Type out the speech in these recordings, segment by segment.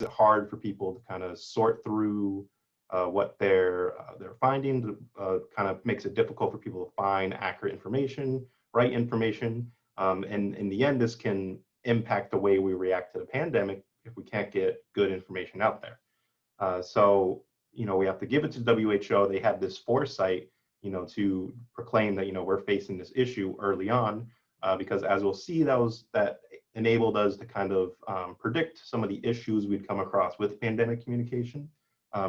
it hard for people to kind of sort through what they're finding. Kind of makes it difficult for people to find accurate information, right information, and in the end, this can impact the way we react to the pandemic if we can't get good information out there. So, we have to give it to WHO. They had this foresight, to proclaim that, we're facing this issue early on, because as we'll see, that enabled us to kind of predict some of the issues we'd come across with pandemic communication,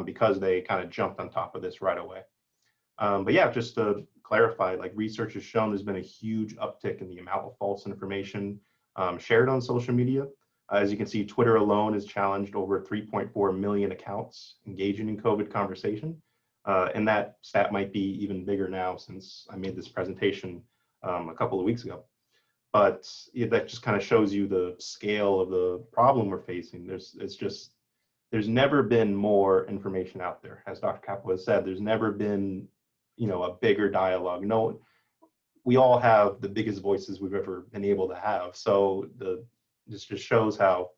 because they kind of jumped on top of this right away. But yeah, just to clarify, like research has shown there's been a huge uptick in the amount of false information shared on social media. As you can see, Twitter alone has challenged over 3.4 million accounts engaging in COVID conversation. And that stat might be even bigger now since I made this presentation a couple of weeks ago. But that just kind of shows you the scale of the problem we're facing. There's never been more information out there. As Dr. Capua has said, there's never been, a bigger dialogue. We all have the biggest voices we've ever been able to have. So this just shows how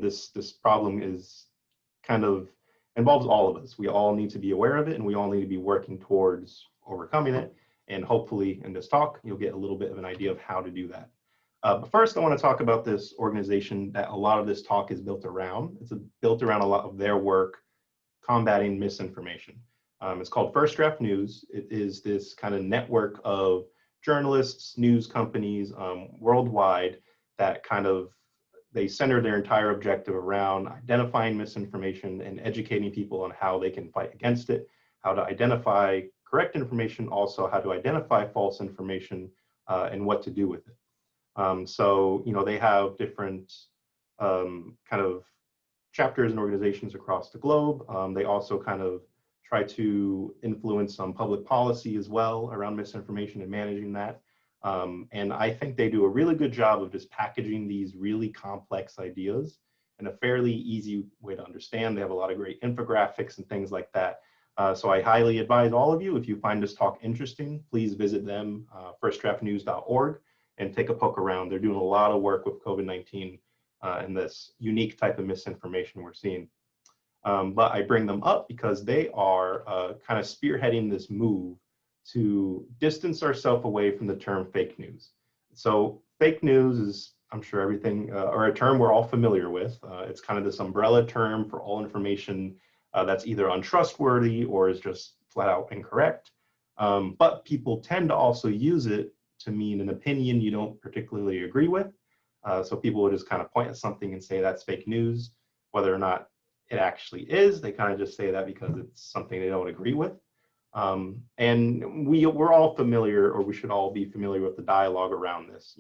this problem is kind of involves all of us. We all need to be aware of it, and we all need to be working towards overcoming it. And hopefully in this talk, you'll get a little bit of an idea of how to do that. But first, I want to talk about this organization that a lot of this talk is built around. It's built around a lot of their work combating misinformation. It's called First Draft News. It is this kind of network of journalists, news companies worldwide that they center their entire objective around identifying misinformation and educating people on how they can fight against it, how to identify correct information, also how to identify false information, and what to do with it. So, they have different kind of chapters and organizations across the globe. They also kind of try to influence some public policy as well around misinformation and managing that. And I think they do a really good job of just packaging these really complex ideas in a fairly easy way to understand. They have a lot of great infographics and things like that. So I highly advise all of you, if you find this talk interesting, please visit them, firstdraftnews.org, and take a poke around. They're doing a lot of work with COVID-19 and this unique type of misinformation we're seeing. But I bring them up because they are kind of spearheading this move to distance ourselves away from the term fake news. So fake news is, I'm sure everything, or a term we're all familiar with. It's kind of this umbrella term for all information that's either untrustworthy or is just flat out incorrect. But people tend to also use it to mean an opinion you don't particularly agree with. So people will just kind of point at something and say that's fake news, whether or not it actually is. They kind of just say that because it's something they don't agree with. And we're all familiar, or we should all be familiar with the dialogue around this.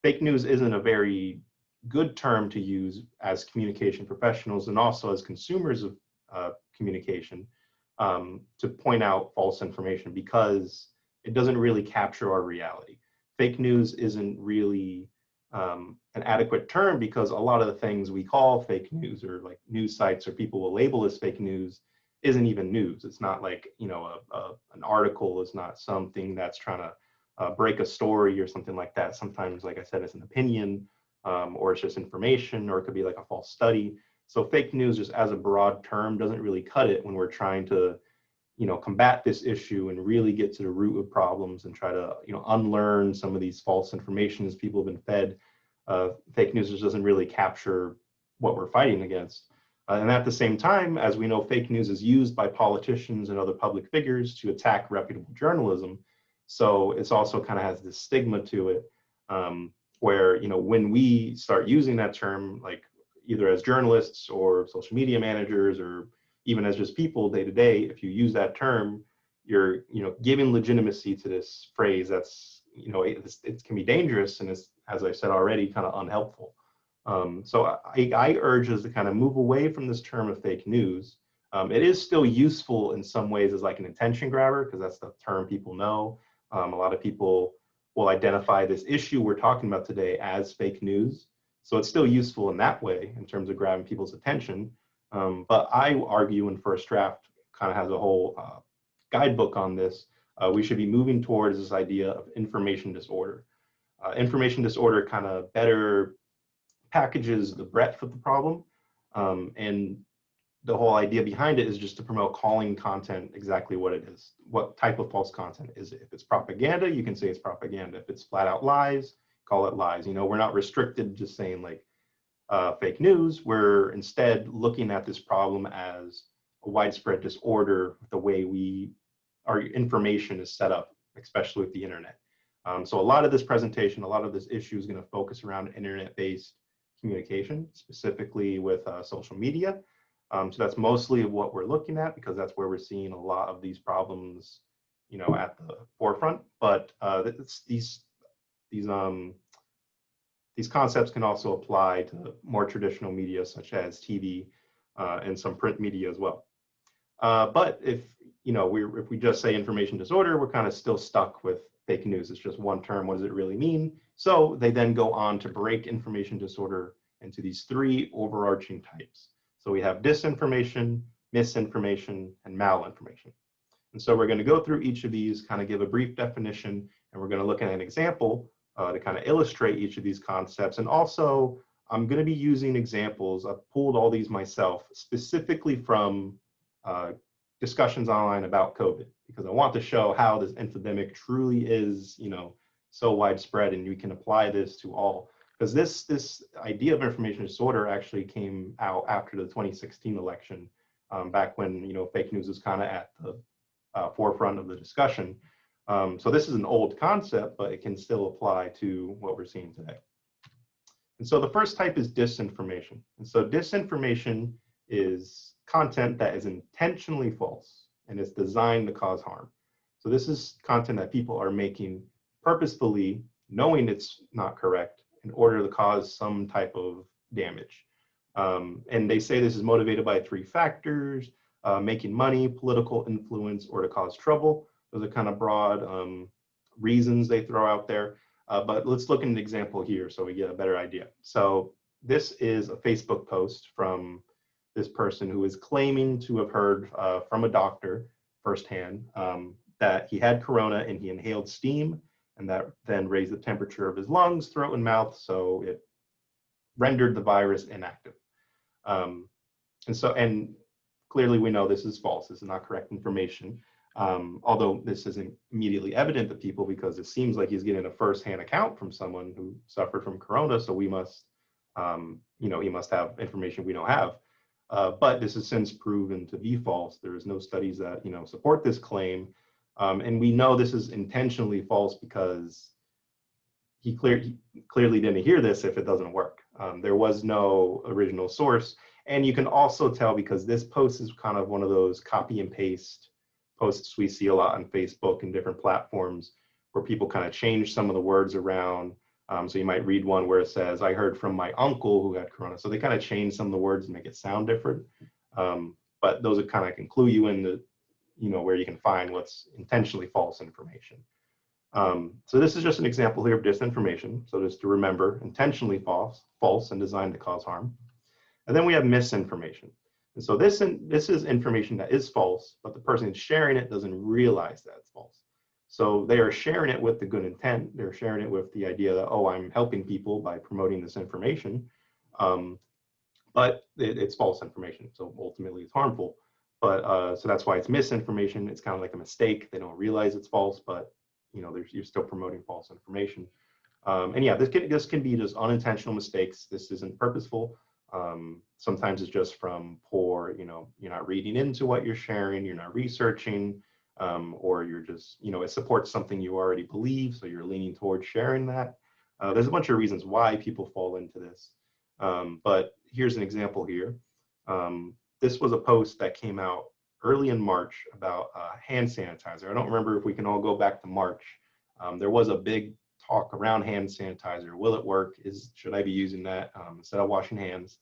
Fake news isn't a very good term to use as communication professionals and also as consumers of communication to point out false information, because it doesn't really capture our reality. Fake news isn't really an adequate term, because a lot of the things we call fake news, or like news sites or people will label as fake news, isn't even news. It's not like, an article is not something that's trying to break a story or something like that. Sometimes, like I said, it's an opinion, or it's just information, or it could be like a false study. So fake news, just as a broad term, doesn't really cut it when we're trying to, combat this issue and really get to the root of problems and try to, unlearn some of these false informations people have been fed. Fake news just doesn't really capture what we're fighting against. And at the same time, as we know, fake news is used by politicians and other public figures to attack reputable journalism. So it's also kind of has this stigma to it, where, when we start using that term, like either as journalists or social media managers, or even as just people day to day, if you use that term, you're, giving legitimacy to this phrase that's, it can be dangerous, and it's, as I said already, kind of unhelpful. So I urge us to kind of move away from this term of fake news. It is still useful in some ways as like an attention grabber, because that's the term people know. A lot of people will identify this issue we're talking about today as fake news. So it's still useful in that way in terms of grabbing people's attention. But I argue, in First Draft kind of has a whole guidebook on this, we should be moving towards this idea of information disorder. Information disorder kind of better packages the breadth of the problem, and the whole idea behind it is just to promote calling content exactly what it is. What type of false content is it? If it's propaganda, you can say it's propaganda. If it's flat out lies, call it lies. You know, we're not restricted to just saying like fake news. We're instead looking at this problem as a widespread disorder with the way our information is set up, especially with the internet. So a lot of this presentation, a lot of this issue is going to focus around internet-based communication, specifically with social media. So that's mostly what we're looking at because that's where we're seeing a lot of these problems, you know, at the forefront. But these concepts can also apply to more traditional media such as TV and some print media as well. But if if we just say information disorder, we're kind of still stuck with fake news. It's just one term. What does it really mean? So they then go on to break information disorder into these three overarching types. So we have disinformation, misinformation, and malinformation. And so we're going to go through each of these, kind of give a brief definition, and we're going to look at an example to kind of illustrate each of these concepts. And also, I'm going to be using examples. I've pulled all these myself, specifically from discussions online about COVID, because I want to show how this infodemic truly is, so widespread, and we can apply this to all. Because this idea of information disorder actually came out after the 2016 election, back when fake news was kind of at the forefront of the discussion. So this is an old concept, but it can still apply to what we're seeing today. And so the first type is disinformation. And so disinformation is content that is intentionally false and is designed to cause harm. So this is content that people are making purposefully, knowing it's not correct, in order to cause some type of damage. And they say this is motivated by three factors: making money, political influence, or to cause trouble. Those are kind of broad reasons they throw out there. But let's look at an example here so we get a better idea. So this is a Facebook post from this person who is claiming to have heard from a doctor firsthand that he had corona and he inhaled steam, and that then raised the temperature of his lungs, throat, and mouth, so it rendered the virus inactive. And clearly we know this is false. This is not correct information. Although this isn't immediately evident to people because it seems like he's getting a firsthand account from someone who suffered from corona, so we must, he must have information we don't have. But this is since proven to be false. There is no studies that support this claim, and we know this is intentionally false because he clearly didn't hear this if it doesn't work. There was no original source, and you can also tell because this post is kind of one of those copy and paste posts we see a lot on Facebook and different platforms where people kind of change some of the words around. So you might read one where it says, "I heard from my uncle who had corona." So they kind of change some of the words and make it sound different. But those are kind of can clue you into, where you can find what's intentionally false information. So this is just an example here of disinformation. So just to remember, intentionally false and designed to cause harm. And then we have misinformation. And so this is information that is false, but the person sharing it doesn't realize that it's false. So they are sharing it with the good intent. They're sharing it with the idea that, oh, I'm helping people by promoting this information. But it's false information. So ultimately it's harmful. But so that's why it's misinformation. It's kind of like a mistake. They don't realize it's false, but you're still promoting false information. And yeah, this can be just unintentional mistakes. This isn't purposeful. Sometimes it's just from poor, you're not reading into what you're sharing, you're not researching, or you're just, it supports something you already believe, so you're leaning towards sharing that. There's a bunch of reasons why people fall into this. But here's an example here. This was a post that came out early in March about hand sanitizer. I don't remember if we can all go back to March. There was a big talk around hand sanitizer. Will it work? Should I be using that instead of washing hands?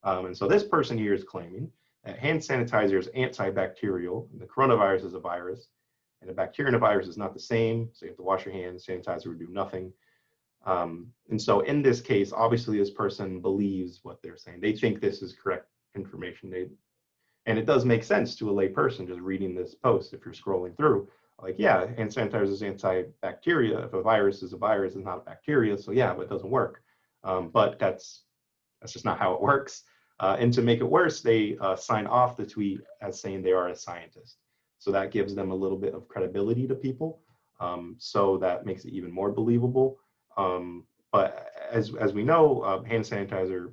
And so this person here is claiming that hand sanitizer is antibacterial, and the coronavirus is a virus, and a bacteria and a virus is not the same, so you have to wash your hands. Sanitizer would do nothing. And so in this case, obviously this person believes what they're saying. They think this is correct information. And it does make sense to a lay person just reading this post if you're scrolling through. Like, yeah, hand sanitizer is antibacteria. If a virus is a virus, it's not a bacteria. So yeah, but it doesn't work. But that's That's just not how it works. And to make it worse, they sign off the tweet as saying they are a scientist. So that gives them a little bit of credibility to people. So that makes it even more believable. But as we know, hand sanitizer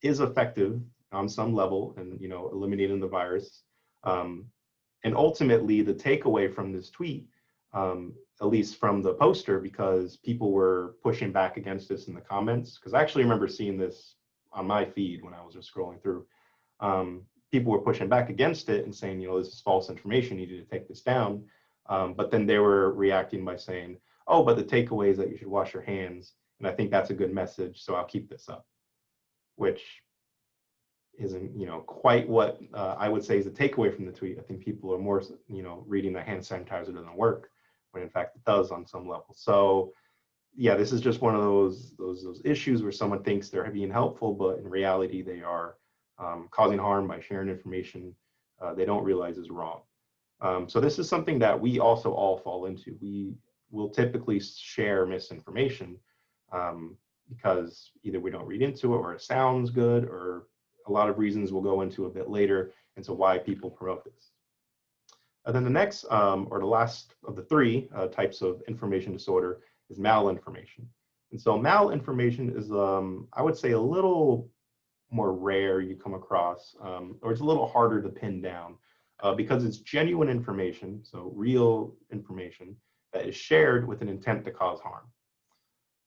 is effective on some level in, you know, eliminating the virus. And ultimately, the takeaway from this tweet, at least from the poster, because people were pushing back against this in the comments, because I actually remember seeing this on my feed when I was just scrolling through. People were pushing back against it and saying, you know, this is false information, you need to take this down. But then they were reacting by saying, oh, but the takeaway is that you should wash your hands. And I think that's a good message, so I'll keep this up, which isn't, you know, quite what I would say is the takeaway from the tweet. I think people are more, you know, reading that hand sanitizer doesn't work, when in fact it does on some level. So yeah, this is just one of those issues where someone thinks they're being helpful, but in reality they are causing harm by sharing information they don't realize is wrong. So this is something that we also all fall into. We will typically share misinformation because either we don't read into it, or it sounds good, or a lot of reasons we'll go into a bit later into why people promote this. And then the next, or the last of the three types of information disorder is malinformation. And so malinformation is, I would say, a little more rare you come across, or it's a little harder to pin down because it's genuine information, so real information that is shared with an intent to cause harm.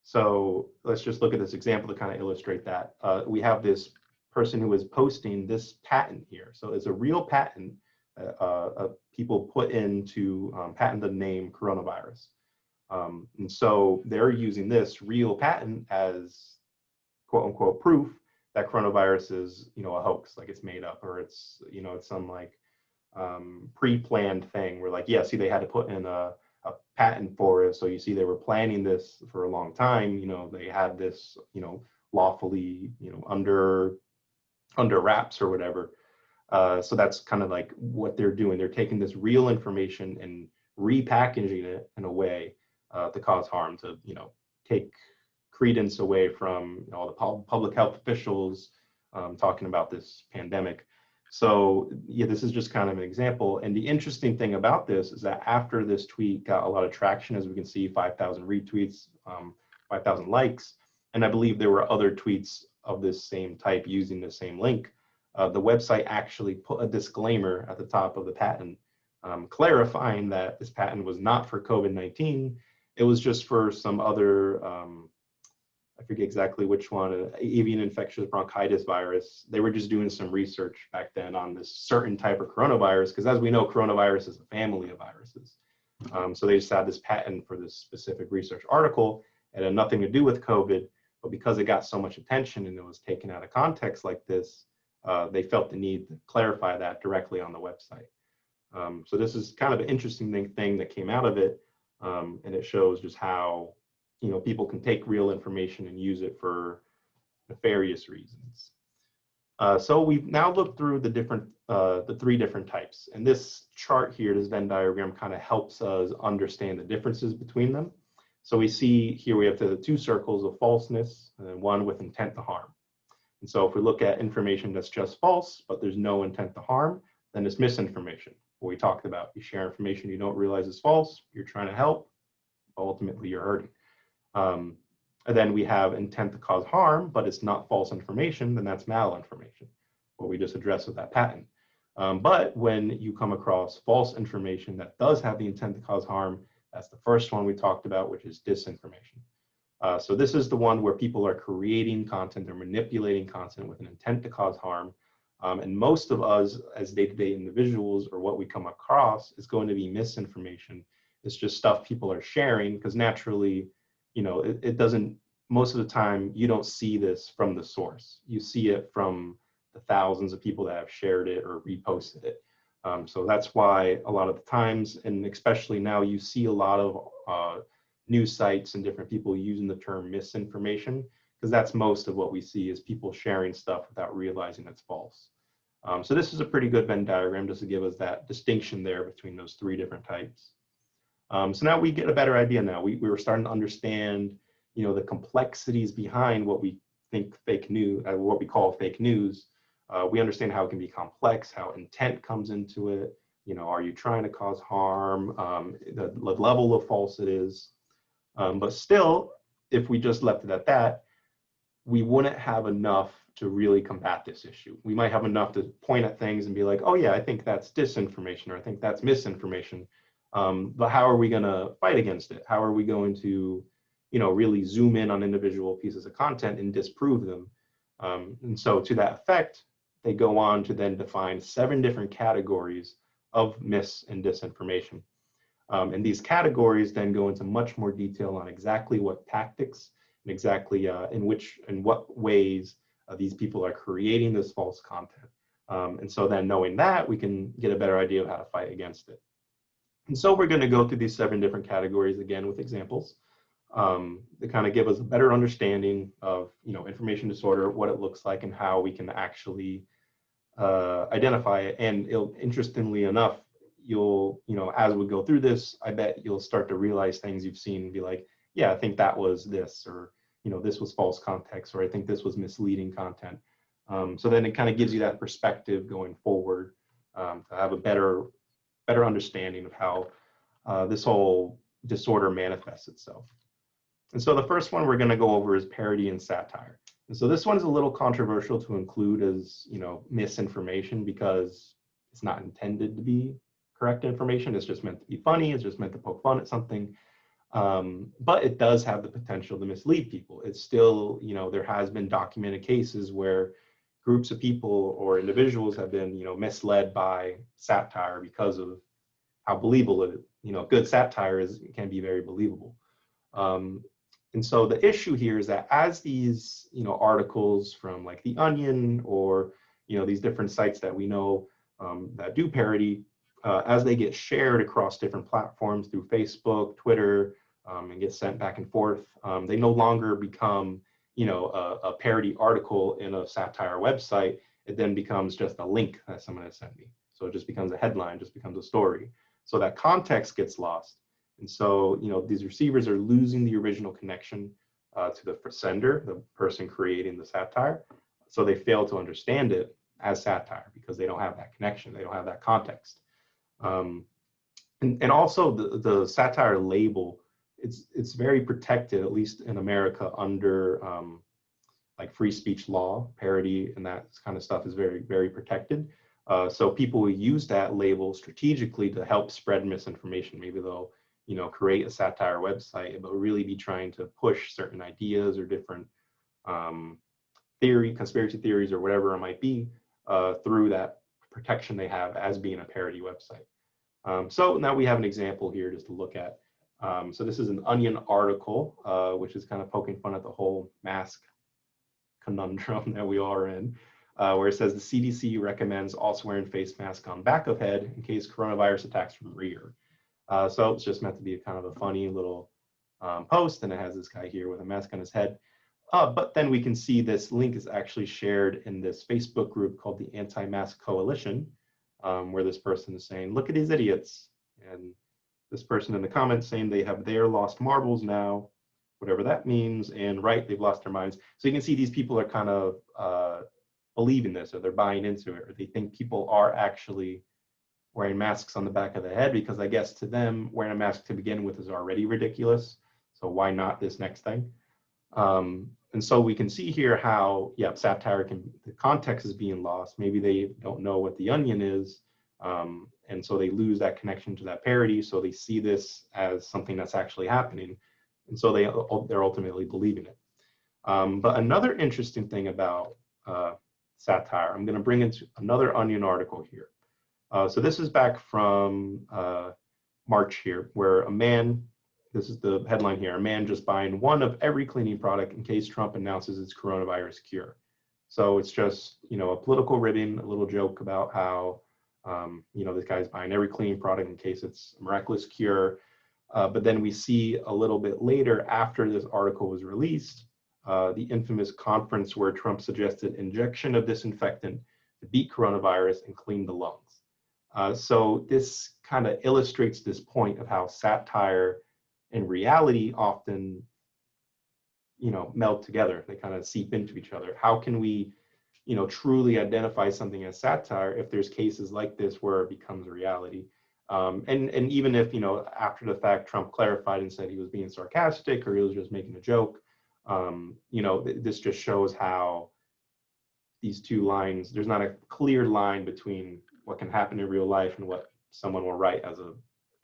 So let's just look at this example to kind of illustrate that. We have this person who is posting this patent here. So it's a real patent people put in to patent the name coronavirus. And so they're using this real patent as quote unquote proof that coronavirus is, you know, a hoax, like it's made up, or it's, you know, it's some like pre-planned thing where like, yeah, see, they had to put in a patent for it. So you see, they were planning this for a long time. You know, they had this, you know, lawfully, you know, under wraps or whatever. So that's kind of like what they're doing. They're taking this real information and repackaging it in a way to cause harm, to, you know, take credence away from, you know, all the public health officials talking about this pandemic. So yeah, this is just kind of an example. And the interesting thing about this is that after this tweet got a lot of traction, as we can see, 5,000 retweets, 5,000 likes, and I believe there were other tweets of this same type using the same link, the website actually put a disclaimer at the top of the patent, clarifying that this patent was not for COVID-19. It was just for some other, I forget exactly which one, avian infectious bronchitis virus. They were just doing some research back then on this certain type of coronavirus, because as we know, coronavirus is a family of viruses. So they just had this patent for this specific research article. It had nothing to do with COVID, but because it got so much attention and it was taken out of context like this, they felt the need to clarify that directly on the website. So this is kind of an interesting thing that came out of it, and it shows just how, you know, people can take real information and use it for nefarious reasons. So we've now looked through the three different types, and this chart here, this Venn diagram, kind of helps us understand the differences between them. So we see here we have the two circles of falseness and then one with intent to harm. And so if we look at information that's just false, but there's no intent to harm, then it's misinformation. What we talked about, you share information you don't realize is false, you're trying to help, but ultimately you're hurting. And then we have intent to cause harm, but it's not false information, then that's malinformation, what we just addressed with that patent. But when you come across false information that does have the intent to cause harm, that's the first one we talked about, which is disinformation. So this is the one where people are creating content, they're manipulating content with an intent to cause harm. And most of us as day-to-day individuals, or what we come across, is going to be misinformation. It's just stuff people are sharing, because naturally, you know, it doesn't, most of the time, you don't see this from the source. You see it from the thousands of people that have shared it or reposted it. So that's why a lot of the times, and especially now, you see a lot of news sites and different people using the term misinformation, because that's most of what we see, is people sharing stuff without realizing it's false. So this is a pretty good Venn diagram just to give us that distinction there between those three different types. So now we get a better idea now. We were starting to understand, you know, the complexities behind what we think fake news, what we call fake news, we understand how it can be complex, how intent comes into it. You know, are you trying to cause harm? The level of false it is. But still, if we just left it at that, we wouldn't have enough to really combat this issue. We might have enough to point at things and be like, oh yeah, I think that's disinformation, or I think that's misinformation. But how are we going to fight against it? How are we going to, you know, really zoom in on individual pieces of content and disprove them? And so to that effect, they go on to then define 7 different categories of mis and disinformation. And these categories then go into much more detail on exactly what tactics and exactly in what ways these people are creating this false content. And so then knowing that, we can get a better idea of how to fight against it. And so we're going to go through these 7 different categories again with examples to kind of give us a better understanding of, you know, information disorder, what it looks like, and how we can actually identify it. And interestingly enough, you'll, you know, as we go through this, I bet you'll start to realize things you've seen and be like, yeah, I think that was this, or, you know, this was false context, or I think this was misleading content. So then it kind of gives you that perspective going forward to have a better understanding of how this whole disorder manifests itself. And so the first one we're going to go over is parody and satire. And so this one's a little controversial to include as, you know, misinformation, because it's not intended to be correct information. It's just meant to be funny. It's just meant to poke fun at something. But it does have the potential to mislead people. It's still, you know, there has been documented cases where groups of people or individuals have been, you know, misled by satire because of how believable it is. You know, good satire can be very believable. And so the issue here is that as these, you know, articles from like The Onion or, you know, these different sites that we know that do parody, as they get shared across different platforms through Facebook, Twitter, and get sent back and forth, they no longer become, you know, a parody article in a satire website. It then becomes just a link that someone has sent me. So it just becomes a headline, just becomes a story. So that context gets lost. And so, you know, these receivers are losing the original connection to the sender, the person creating the satire. So they fail to understand it as satire because they don't have that connection. They don't have that context. And also the satire label, it's very protected, at least in America, under like free speech law. Parody and that kind of stuff is very, very protected. So people will use that label strategically to help spread misinformation. Maybe they'll, you know, create a satire website, but really be trying to push certain ideas or different conspiracy theories or whatever it might be through that protection they have as being a parody website. So now we have an example here just to look at. So this is an Onion article, which is kind of poking fun at the whole mask conundrum that we are in, where it says the CDC recommends also wearing face mask on back of head in case coronavirus attacks from rear. So it's just meant to be kind of a funny little post, and it has this guy here with a mask on his head. But then we can see this link is actually shared in this Facebook group called the Anti-Mask Coalition, where this person is saying, look at these idiots. And this person in the comments saying they have their lost marbles now, whatever that means, and right, they've lost their minds. So you can see these people are kind of believing this, or they're buying into it, or they think people are actually wearing masks on the back of the head, because I guess to them, wearing a mask to begin with is already ridiculous. So why not this next thing? And so we can see here how, yeah, satire the context is being lost. Maybe they don't know what The Onion is. And so they lose that connection to that parody. So they see this as something that's actually happening. And so they're ultimately believing it. But another interesting thing about satire, I'm going to bring into another Onion article here. So this is back from March here, where a man, this is the headline here, a man just buying one of every cleaning product in case Trump announces its coronavirus cure. So it's just, you know, a political ribbing, a little joke about how, you know, this guy's buying every cleaning product in case it's a miraculous cure. But then we see a little bit later, after this article was released, the infamous conference where Trump suggested injection of disinfectant to beat coronavirus and clean the lungs. So this kind of illustrates this point of how satire in reality often meld together. They kind of seep into each other. How can we, truly identify something as satire if there's cases like this where it becomes a reality? And even if, after the fact, Trump clarified and said he was being sarcastic or he was just making a joke, this just shows how these two lines, there's not a clear line between what can happen in real life and what someone will write as a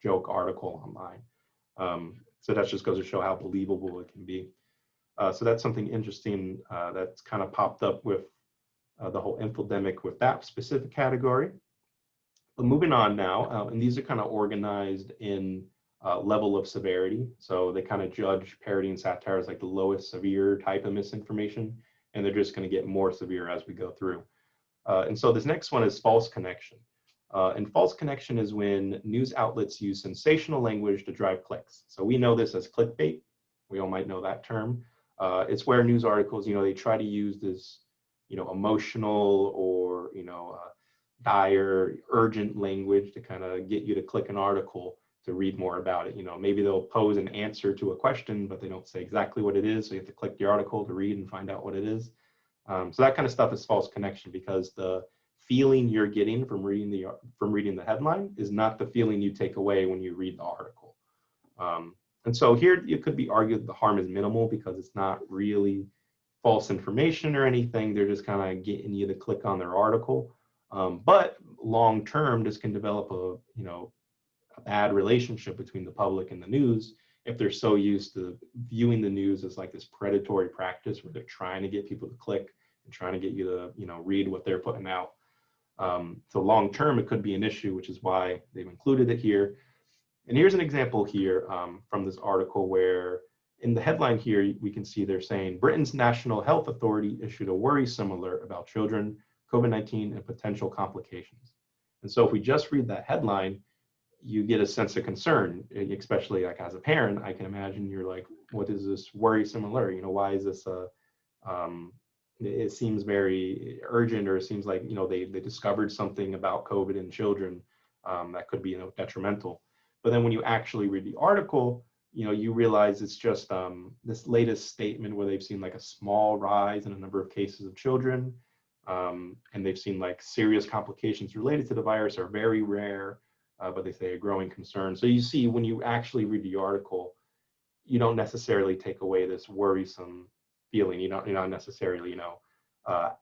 joke article online. So that just goes to show how believable it can be. So that's something interesting that's kind of popped up with the whole infodemic with that specific category. But moving on now, and these are kind of organized in level of severity. So they kind of judge parody and satire as like the lowest severe type of misinformation, and they're just going to get more severe as we go through. And so this next one is false connection. And false connection is when news outlets use sensational language to drive clicks. So we know this as clickbait. We all might know that term. It's where news articles, they try to use this, emotional or, dire, urgent language to kind of get you to click an article to read more about it. Maybe they'll pose an answer to a question, but they don't say exactly what it is. So you have to click the article to read and find out what it is. So that kind of stuff is false connection, because the feeling you're getting from reading the headline is not the feeling you take away when you read the article. And so here it could be argued that the harm is minimal because it's not really false information or anything. They're just kind of getting you to click on their article. But long term, this can develop a bad relationship between the public and the news if they're so used to viewing the news as like this predatory practice where they're trying to get people to click and trying to get you to read what they're putting out. So long term, it could be an issue, which is why they've included it here. And here's an example here from this article where in the headline here, we can see they're saying Britain's National Health Authority issued a worrisome alert about children, COVID-19 and potential complications. And so if we just read that headline, you get a sense of concern, especially like as a parent. I can imagine you're like, what is this worrisome alert? Why is this it seems very urgent, or it seems like, they discovered something about COVID in children that could be, detrimental. But then when you actually read the article, you realize it's just this latest statement where they've seen like a small rise in a number of cases of children. And they've seen like serious complications related to the virus are very rare, but they say a growing concern. So you see, when you actually read the article, you don't necessarily take away this worrisome feeling. You're not necessarily,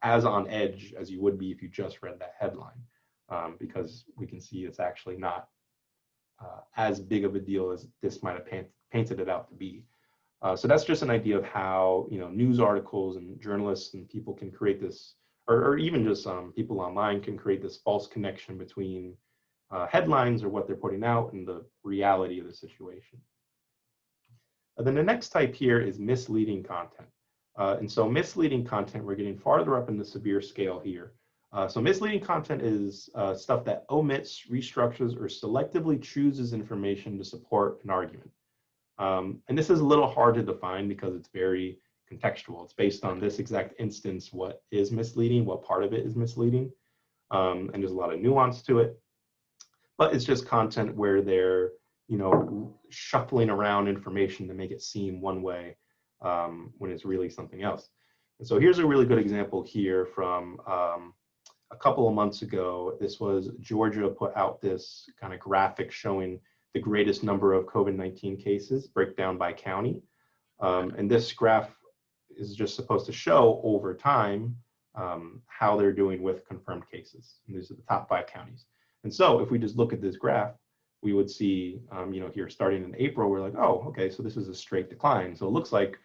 as on edge as you would be if you just read that headline, because we can see it's actually not as big of a deal as this might have painted it out to be. So that's just an idea of how, news articles and journalists and people can create this, or even just people online can create this false connection between headlines or what they're putting out and the reality of the situation. And then the next type here is misleading content. And so misleading content, we're getting farther up in the severe scale here. So misleading content is stuff that omits, restructures, or selectively chooses information to support an argument. And this is a little hard to define because it's very contextual. It's based on this exact instance, what is misleading, what part of it is misleading. And there's a lot of nuance to it. But it's just content where they're, shuffling around information to make it seem one way when it's really something else. And so here's a really good example here from a couple of months ago. This was Georgia put out this kind of graphic showing the greatest number of COVID-19 cases, breakdown by county. And this graph is just supposed to show over time how they're doing with confirmed cases. And these are the top 5 counties. And so if we just look at this graph, we would see, here starting in April, we're like, oh, okay, so this is a straight decline. So it looks like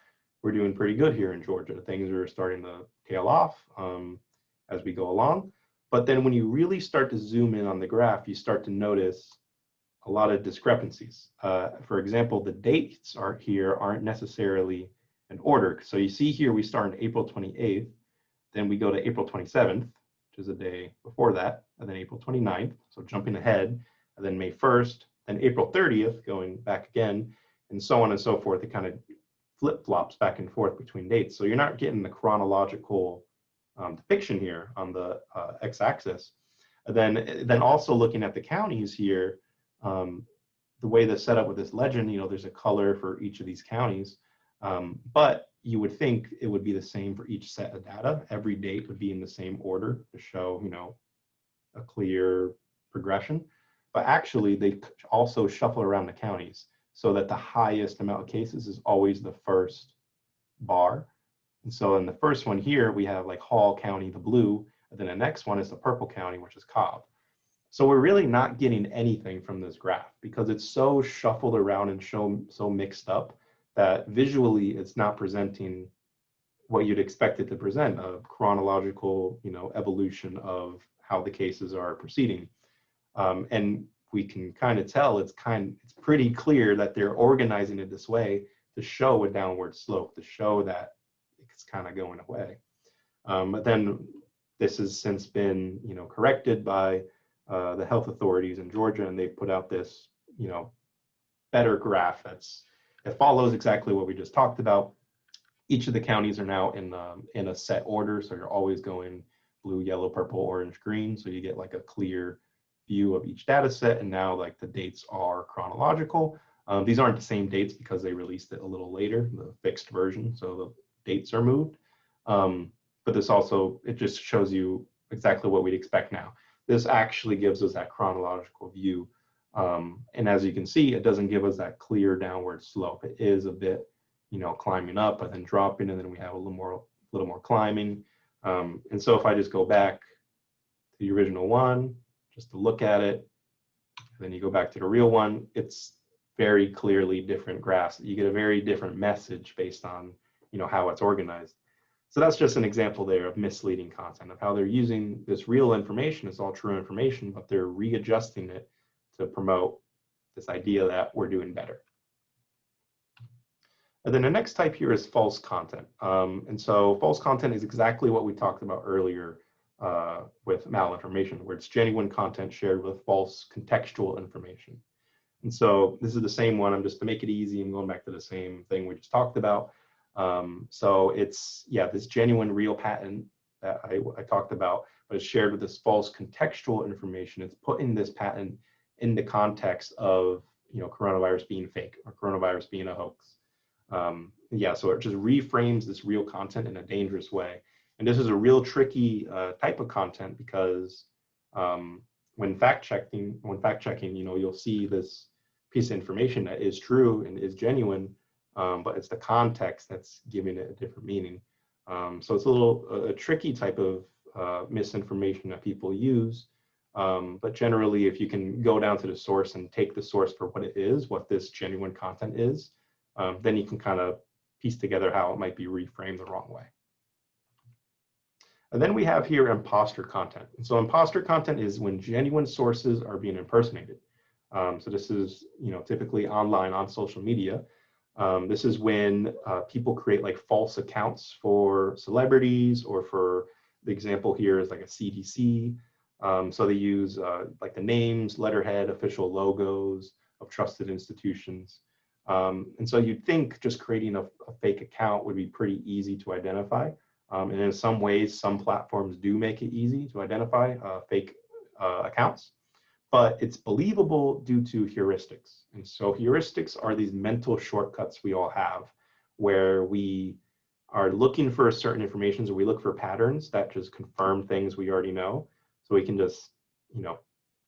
we're doing pretty good here in Georgia. Things are starting to tail off as we go along. But then when you really start to zoom in on the graph, you start to notice a lot of discrepancies. For example, the dates aren't necessarily in order. So you see here, we start on April 28th, then we go to April 27th, which is a day before that, and then April 29th, so jumping ahead, and then May 1st, then April 30th, going back again, and so on and so forth. It kind of flip-flops back and forth between dates. So you're not getting the chronological depiction here on the x-axis. And then also looking at the counties here, the way they're set up with this legend, there's a color for each of these counties. But you would think it would be the same for each set of data. Every date would be in the same order to show, a clear progression. But actually, they also shuffle around the counties so that the highest amount of cases is always the first bar. And so in the first one here, we have like Hall County, the blue, and then the next one is the purple county, which is Cobb. So we're really not getting anything from this graph because it's so shuffled around and so mixed up that visually it's not presenting what you'd expect it to present, a chronological, evolution of how the cases are proceeding. And we can kind of tell it's pretty clear that they're organizing it this way to show a downward slope, to show that it's kind of going away. But then this has since been, corrected by the health authorities in Georgia, and they've put out this, better graph it follows exactly what we just talked about. Each of the counties are now in a set order, so you're always going blue, yellow, purple, orange, green, so you get like a clear view of each data set, and now like the dates are chronological. These aren't the same dates because they released it a little later, the fixed version, so the dates are moved. But this also, it just shows you exactly what we'd expect now. This actually gives us that chronological view. And as you can see, it doesn't give us that clear downward slope. It is a bit, climbing up and then dropping, and then we have a little more climbing. And so if I just go back to the original one, just to look at it, then you go back to the real one, it's very clearly different graphs. You get a very different message based on, how it's organized. So that's just an example there of misleading content, of how they're using this real information, it's all true information, but they're readjusting it to promote this idea that we're doing better. And then the next type here is false content. And so false content is exactly what we talked about earlier with malinformation, where it's genuine content shared with false contextual information. And so this is the same one. I'm just to make it easy, I'm going back to the same thing we just talked about. So it's, this genuine real patent that I talked about, but it's shared with this false contextual information. It's putting this patent in the context of, coronavirus being fake or coronavirus being a hoax. So it just reframes this real content in a dangerous way. And this is a real tricky type of content because when fact checking, you'll see this piece of information that is true and is genuine, but it's the context that's giving it a different meaning. So it's a tricky type of misinformation that people use. But generally, if you can go down to the source and take the source for what it is, what this genuine content is, then you can kind of piece together how it might be reframed the wrong way. And then we have here imposter content. And so imposter content is when genuine sources are being impersonated. So this is, typically online on social media. This is when people create like false accounts for celebrities, or for the example here is like a CDC. So they use like the names, letterhead, official logos of trusted institutions. And so you'd think just creating a fake account would be pretty easy to identify. And in some ways, some platforms do make it easy to identify fake accounts, but it's believable due to heuristics. And so heuristics are these mental shortcuts we all have where we are looking for certain information, so we look for patterns that just confirm things we already know, so we can just,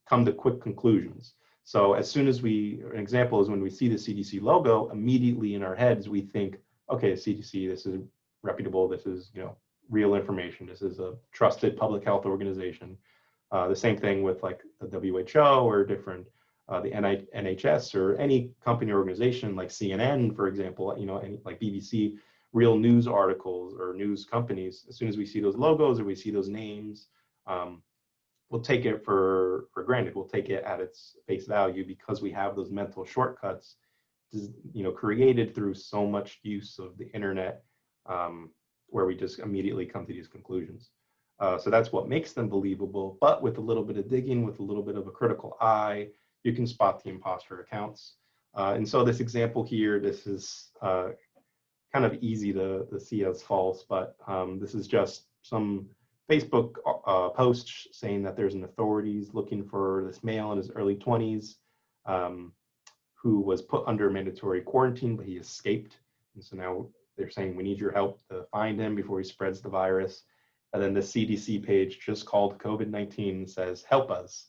come to quick conclusions. So as soon as an example is when we see the CDC logo, immediately in our heads, we think, okay, CDC, this is reputable, this is, real information, this is a trusted public health organization. The same thing with like the WHO or different, the NHS or any company or organization like CNN, for example, any, like BBC, real news articles or news companies. As soon as we see those logos or we see those names, we'll take it for granted. We'll take it at its face value because we have those mental shortcuts, created through so much use of the internet, where we just immediately come to these conclusions. So that's what makes them believable, but with a little bit of digging, with a little bit of a critical eye, you can spot the imposter accounts. And so this example here, this is kind of easy to see as false, but this is just some Facebook post saying that there's an authorities looking for this male in his early 20s who was put under mandatory quarantine, but he escaped And so now they're saying, we need your help to find him before he spreads the virus. And then the CDC page just called COVID-19 says, help us.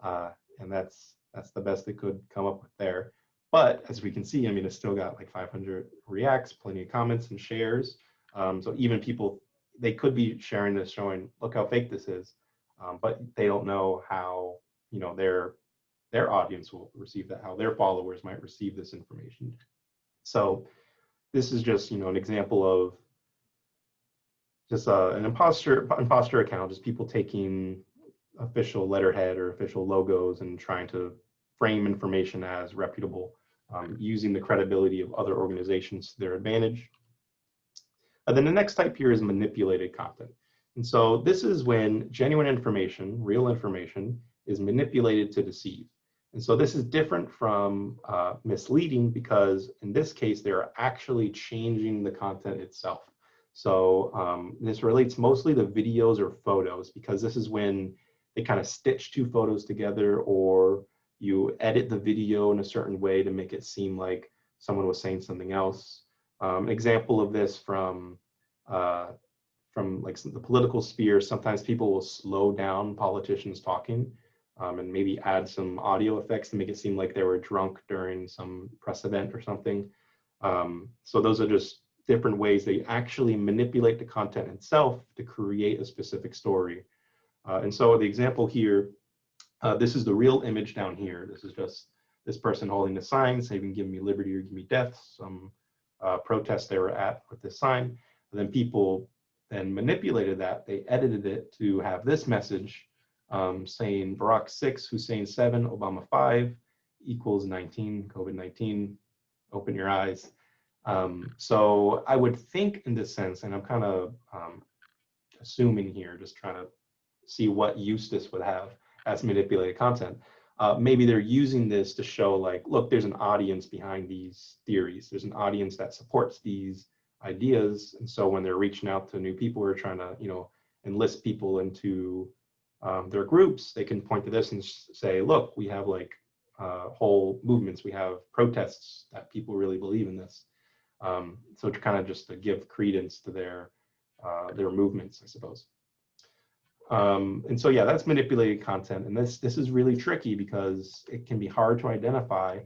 And that's the best they could come up with there. But as we can see, I mean, it's still got like 500 reacts, plenty of comments and shares. So even people, they could be sharing this, showing, look how fake this is. But they don't know how, you know, their audience will receive that, how their followers might receive this information. So this is just, you know, an example of just an imposter account, just people taking official letterhead or official logos and trying to frame information as reputable, using the credibility of other organizations to their advantage. And then the next type here is manipulated content. And so this is when genuine information, real information, is manipulated to deceive. And so this is different from misleading, because in this case, they're actually changing the content itself. So this relates mostly to videos or photos, because this is when they kind of stitch two photos together, or you edit the video in a certain way to make it seem like someone was saying something else. An example of this from like the political sphere, sometimes people will slow down politicians talking and maybe add some audio effects to make it seem like they were drunk during some press event or something. So those are just different ways they actually manipulate the content itself to create a specific story. And so the example here, this is the real image down here. This is just this person holding the sign saying, give me liberty or give me death, some protest they were at with this sign. And then people then manipulated that. They edited it to have this message saying Barack 6, Hussein 7, Obama 5 equals 19, COVID-19, open your eyes. So I would think in this sense, and I'm kind of assuming here, just trying to see what use this would have as manipulated content. Maybe they're using this to show like, look, there's an audience behind these theories. There's an audience that supports these ideas. And so when they're reaching out to new people who are trying to, you know, enlist people into their groups, they can point to this and say, look, we have like whole movements, we have protests that people really believe in this. So to kind of just to give credence to their movements, I suppose. And so, yeah, that's manipulated content. And this is really tricky because it can be hard to identify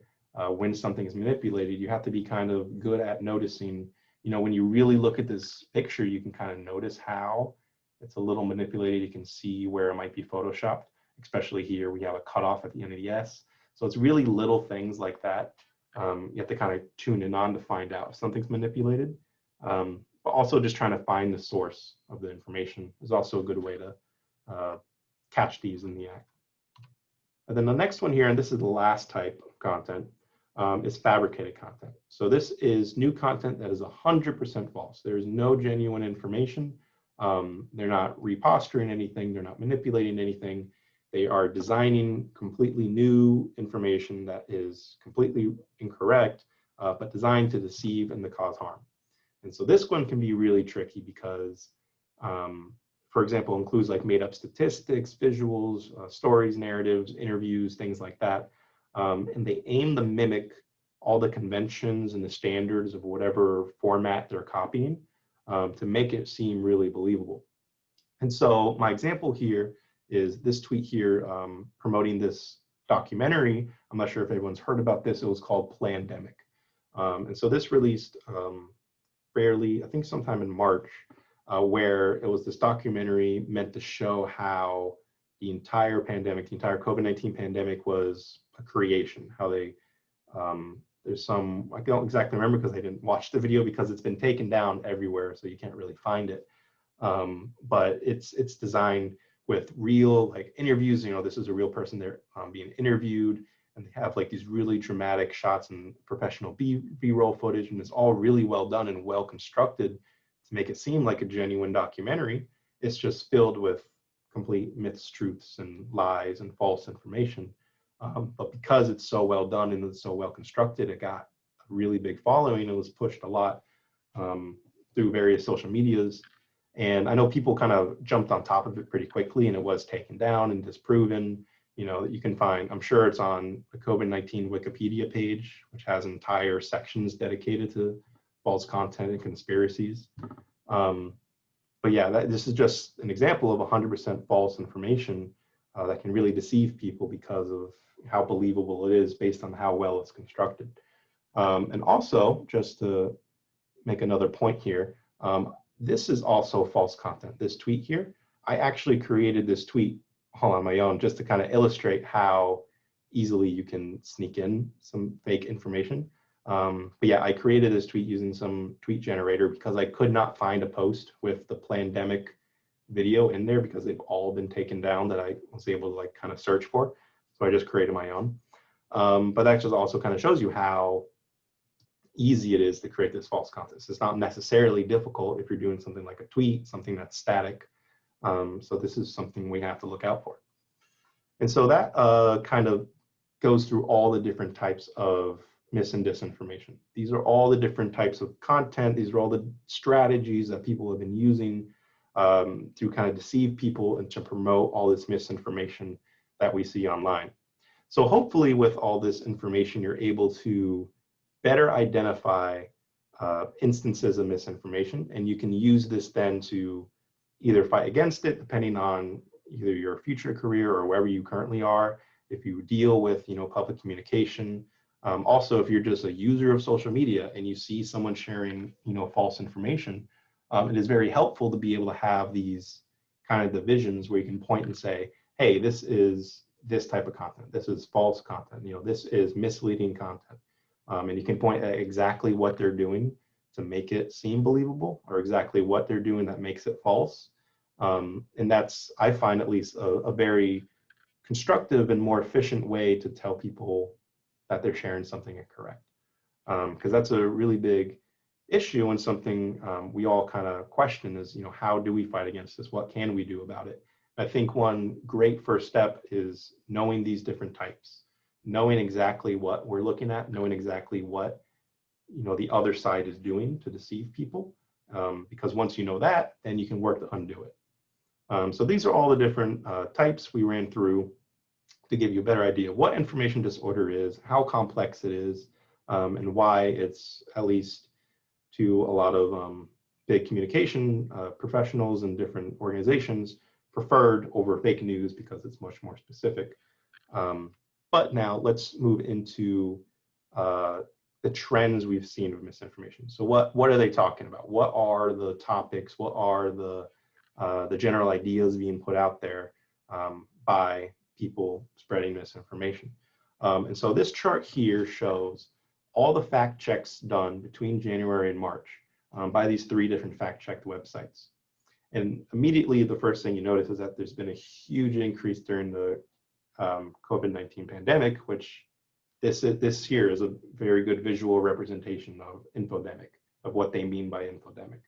when something is manipulated. You have to be kind of good at noticing, you know, when you really look at this picture, you can kind of notice how it's a little manipulated. You can see where it might be photoshopped, especially here. We have a cutoff at the end of the S. So it's really little things like that. You have to kind of tune in on to find out if something's manipulated. But also just trying to find the source of the information is also a good way to catch these in the act. And then the next one here, and this is the last type of content, is fabricated content. So this is new content that is 100% false. There is no genuine information. They're not reposturing anything. They're not manipulating anything. They are designing completely new information that is completely incorrect, but designed to deceive and to cause harm. And so this one can be really tricky because, for example, includes like made up statistics, visuals, stories, narratives, interviews, things like that. And they aim to mimic all the conventions and the standards of whatever format they're copying to make it seem really believable. And so my example here is this tweet here promoting this documentary. I'm not sure if everyone's heard about this. It was called Plandemic. And so this released fairly, I think sometime in March, where it was this documentary meant to show how the entire pandemic, the entire COVID-19 pandemic was a creation, how they, there's some, I don't exactly remember because I didn't watch the video because it's been taken down everywhere, so you can't really find it. But it's designed with real like interviews, you know, this is a real person there being interviewed, and they have like these really dramatic shots and professional B-roll footage, and it's all really well done and well constructed to make it seem like a genuine documentary. It's just filled with complete myths, truths, and lies and false information. But because it's so well done and it's so well constructed, it got a really big following. It was pushed a lot through various social medias. And I know people kind of jumped on top of it pretty quickly, and it was taken down and disproven. You know, you can find, I'm sure it's on the COVID-19 Wikipedia page, which has entire sections dedicated to false content and conspiracies. But yeah, this is just an example of 100% false information that can really deceive people because of how believable it is based on how well it's constructed. And also, just to make another point here, this is also false content. This tweet here, I actually created this tweet all on my own just to kind of illustrate how easily you can sneak in some fake information. But yeah, I created this tweet using some tweet generator because I could not find a post with the pandemic video in there because they've all been taken down that I was able to like kind of search for. So I just created my own. But that just also kind of shows you how easy it is to create this false content. It's not necessarily difficult if you're doing something like a tweet, something that's static. So this is something we have to look out for. And so that kind of goes through all the different types of mis and disinformation. These are all the different types of content. These are all the strategies that people have been using to kind of deceive people and to promote all this misinformation that we see online. So hopefully with all this information, you're able to better identify instances of misinformation, and you can use this then to either fight against it, depending on either your future career or wherever you currently are, if you deal with public communication. Also, if you're just a user of social media and you see someone sharing false information, it is very helpful to be able to have these kind of divisions where you can point and say, hey, this is this type of content, this is false content, this is misleading content. And you can point at exactly what they're doing to make it seem believable, or exactly what they're doing that makes it false. And that's, I find at least, a very constructive and more efficient way to tell people that they're sharing something incorrect. Because that's a really big issue, and something we all kind of question is, how do we fight against this? What can we do about it? I think one great first step is knowing these different types, knowing exactly what we're looking at, knowing exactly what the other side is doing to deceive people. Because once you know that, then you can work to undo it. So these are all the different types we ran through to give you a better idea of what information disorder is, how complex it is, and why it's, at least to a lot of big communication professionals and different organizations, preferred over fake news because it's much more specific. But now let's move into the trends we've seen of misinformation. So what are they talking about? What are the topics? What are the general ideas being put out there by people spreading misinformation? And so this chart here shows all the fact checks done between January and March by these 3 different fact check websites. And immediately the first thing you notice is that there's been a huge increase during the COVID-19 pandemic, which this here is a very good visual representation of Infodemic, of what they mean by Infodemic.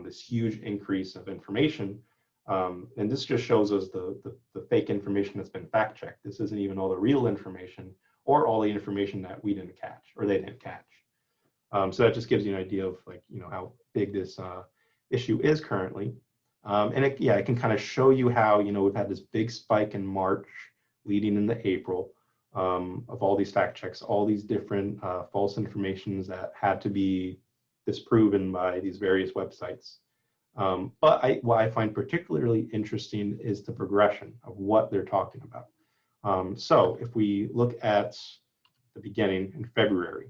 This huge increase of information. And this just shows us the fake information that's been fact checked. This isn't even all the real information or all the information that we didn't catch or they didn't catch. So that just gives you an idea of how big this issue is currently. And it can kind of show you how we've had this big spike in March leading into April of all these fact checks, all these different false informations that had to be disproven by these various websites. But what I find particularly interesting is the progression of what they're talking about. So if we look at the beginning in February,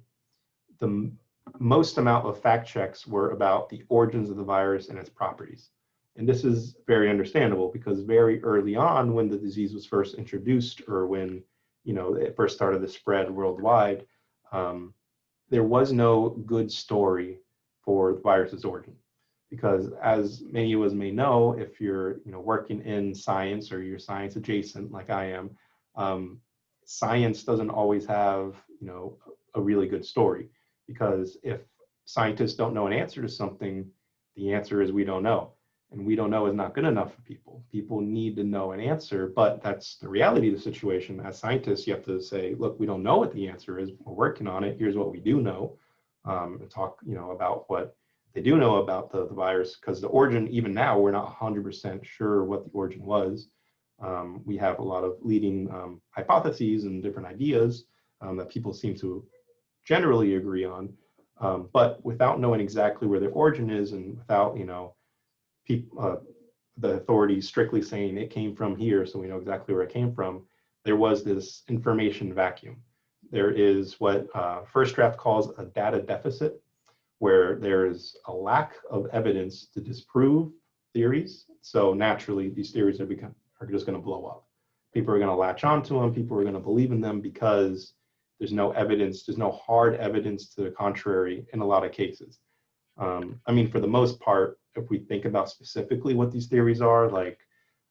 the most amount of fact checks were about the origins of the virus and its properties. And this is very understandable because very early on, when the disease was first introduced, or when it first started to spread worldwide, there was no good story for the virus's origin. Because as many of us may know, if you're working in science or you're science adjacent like I am, science doesn't always have a really good story. Because if scientists don't know an answer to something, the answer is we don't know. And we don't know is not good enough for people. People need to know an answer, but that's the reality of the situation. As scientists, you have to say, look, we don't know what the answer is. We're working on it. Here's what we do know, and talk, about what they do know about the virus, because the origin, even now, we're not 100% sure what the origin was. We have a lot of leading hypotheses and different ideas that people seem to generally agree on. But without knowing exactly where their origin is, and without, the authorities strictly saying it came from here, so we know exactly where it came from, there was this information vacuum. There is what First Draft calls a data deficit, where there's a lack of evidence to disprove theories. So naturally, these theories are just going to blow up. People are going to latch onto them. People are going to believe in them because there's no evidence. There's no hard evidence to the contrary in a lot of cases. I mean, for the most part, if we think about specifically what these theories are, like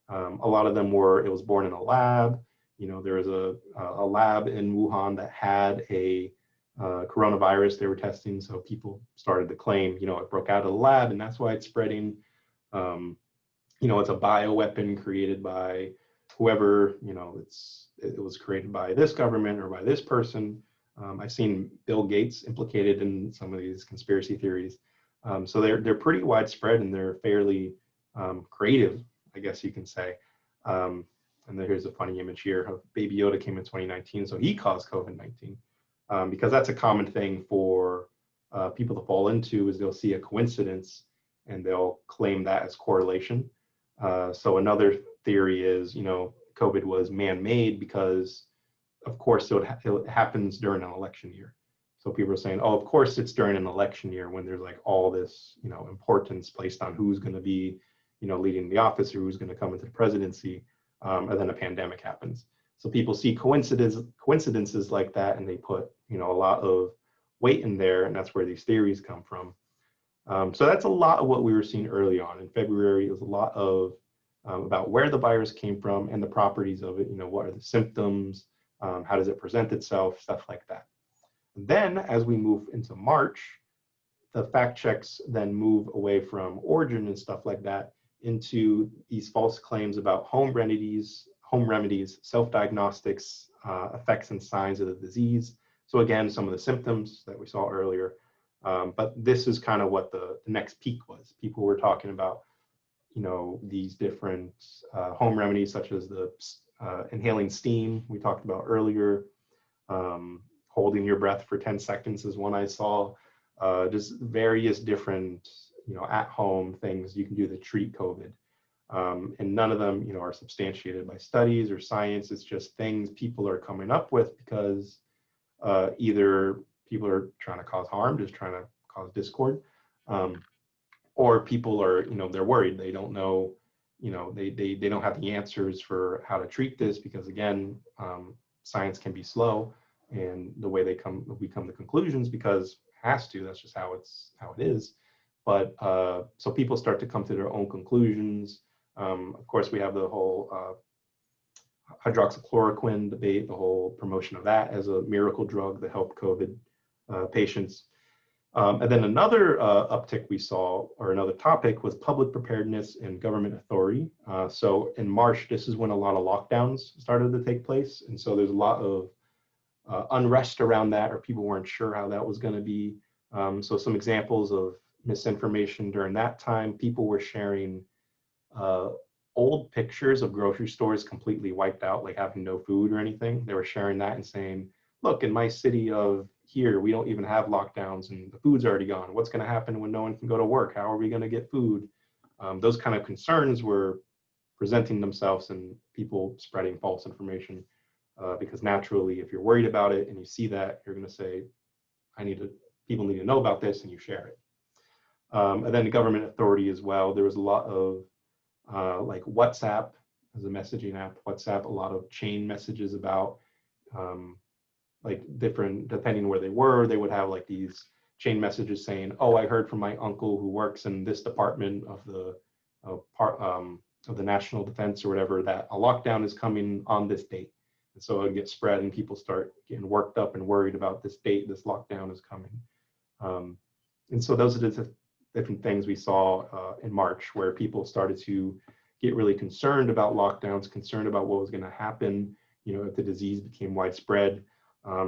a lot of them were, it was born in a lab. There was a lab in Wuhan that had a coronavirus they were testing. So people started to claim, it broke out of the lab and that's why it's spreading. It's a bioweapon created by whoever, it was created by this government or by this person. I've seen Bill Gates implicated in some of these conspiracy theories. So they're pretty widespread and they're fairly creative, I guess you can say. And here's a funny image here of Baby Yoda came in 2019, so he caused COVID-19. Because that's a common thing for people to fall into, is they'll see a coincidence and they'll claim that as correlation. So another theory is, COVID was man-made because, of course, it happens during an election year. So people are saying, oh, of course it's during an election year when there's like all this, importance placed on who's going to be, leading the office or who's going to come into the presidency, and then a pandemic happens. So people see coincidences like that, and they put, a lot of weight in there, and that's where these theories come from. So that's a lot of what we were seeing early on. In February, it was a lot of about where the virus came from and the properties of it. What are the symptoms? How does it present itself? Stuff like that. Then, as we move into March, the fact checks then move away from origin and stuff like that into these false claims about home remedies, self-diagnostics, effects and signs of the disease. So again, some of the symptoms that we saw earlier. But this is kind of what the next peak was. People were talking about, these different home remedies, such as the inhaling steam we talked about earlier. Holding your breath for 10 seconds is one I saw. Just various different, at-home things you can do to treat COVID. And none of them, are substantiated by studies or science. It's just things people are coming up with because either people are trying to cause harm, just trying to cause discord, or people are, they're worried. They don't know, they don't have the answers for how to treat this because, again, science can be slow, and the way we come to conclusions, because it has to. That's just how it is. But so people start to come to their own conclusions. Of course, we have the whole hydroxychloroquine debate, the whole promotion of that as a miracle drug that helped COVID patients. And then another uptick we saw, or another topic, was public preparedness and government authority. So in March, this is when a lot of lockdowns started to take place. And so there's a lot of unrest around that, or people weren't sure how that was going to be. So some examples of misinformation during that time: people were sharing old pictures of grocery stores completely wiped out, like having no food or anything. They were sharing that and saying, look, in my city of here, we don't even have lockdowns and the food's already gone. What's going to happen when no one can go to work? How are we going to get food? Those kind of concerns were presenting themselves, and people spreading false information. Because naturally, if you're worried about it and you see that, you're going to say, people need to know about this, and you share it. And then the government authority as well. There was a lot of like WhatsApp as a messaging app. WhatsApp, a lot of chain messages about like different, depending where they were, they would have like these chain messages saying, oh, I heard from my uncle who works in this department of the national defense or whatever, that a lockdown is coming on this date. And so it gets spread and people start getting worked up and worried about this date, this lockdown is coming. And so those are the different things we saw in March, where people started to get really concerned about lockdowns, concerned about what was going to happen, if the disease became widespread.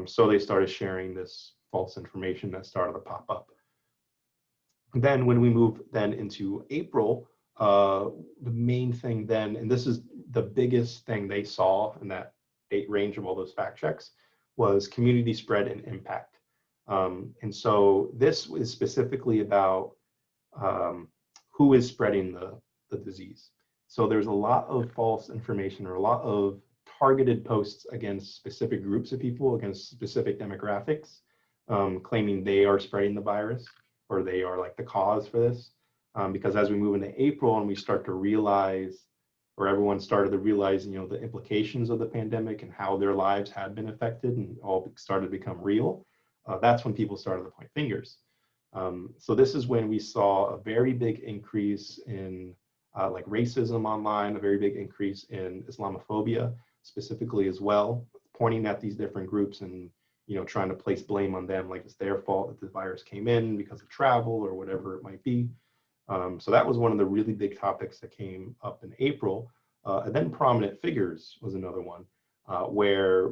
So they started sharing this false information that started to pop up. And then when we move then into April, the main thing then, and this is the biggest thing they saw in that date range of all those fact checks, was community spread and impact. And so this is specifically about who is spreading the disease. So there's a lot of false information or a lot of targeted posts against specific groups of people, against specific demographics, claiming they are spreading the virus or they are like the cause for this. Because as we move into April and we start to realize, or everyone started to realize, the implications of the pandemic and how their lives had been affected and all started to become real, that's when people started to point fingers. So this is when we saw a very big increase in like racism online, a very big increase in Islamophobia specifically as well, pointing at these different groups and trying to place blame on them, like it's their fault that the virus came in because of travel or whatever it might be. So that was one of the really big topics that came up in April. And then prominent figures was another one, where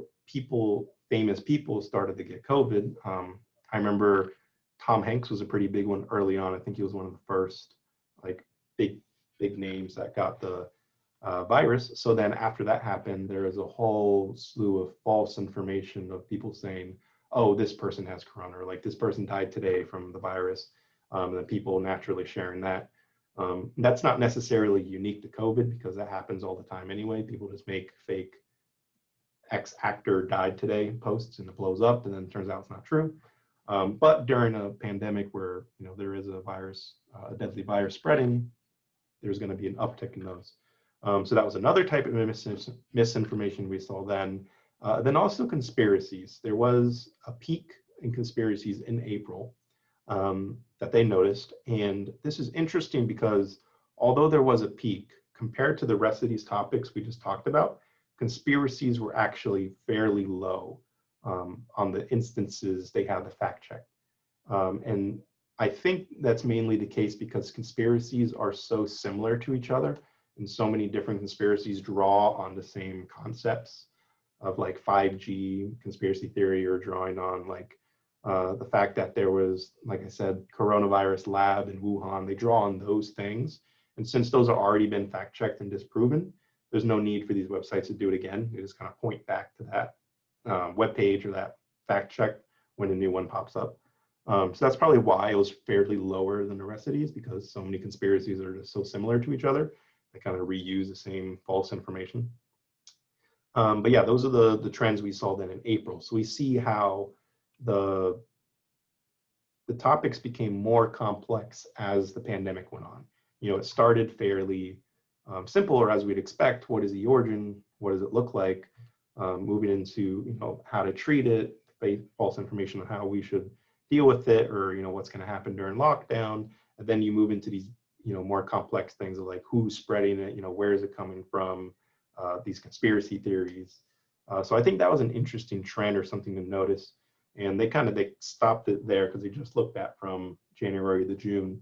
famous people started to get COVID. I remember Tom Hanks was a pretty big one early on. I think he was one of the first like big names that got the virus. So then after that happened, there was a whole slew of false information of people saying, oh, this person has corona, or like this person died today from the virus. And then people naturally sharing that. That's not necessarily unique to COVID because that happens all the time anyway. People just make fake X actor died today posts and it blows up and then it turns out it's not true. But during a pandemic where there is a virus, a deadly virus spreading, there's going to be an uptick in those. So that was another type of misinformation we saw then. Then also conspiracies. There was a peak in conspiracies in April that they noticed. And this is interesting because although there was a peak, compared to the rest of these topics we just talked about, conspiracies were actually fairly low on the instances they had to fact check. And I think that's mainly the case because conspiracies are so similar to each other, and so many different conspiracies draw on the same concepts of like 5G conspiracy theory, or drawing on like the fact that there was, like I said, coronavirus lab in Wuhan. They draw on those things. And since those have already been fact checked and disproven, there's no need for these websites to do it again. They just kind of point back to that web page or that fact check when a new one pops up. So that's probably why it was fairly lower than the rest of these, because so many conspiracies are just so similar to each other. They kind of reuse the same false information. But yeah, those are the trends we saw then in April. So we see how the topics became more complex as the pandemic went on. It started fairly simple, or as we'd expect. What is the origin? What does it look like? Moving into how to treat it, false information on how we should deal with it, or what's going to happen during lockdown. And then you move into these more complex things of like who's spreading it, where is it coming from, these conspiracy theories. So I think that was an interesting trend or something to notice. And they stopped it there because they just looked at from January to June,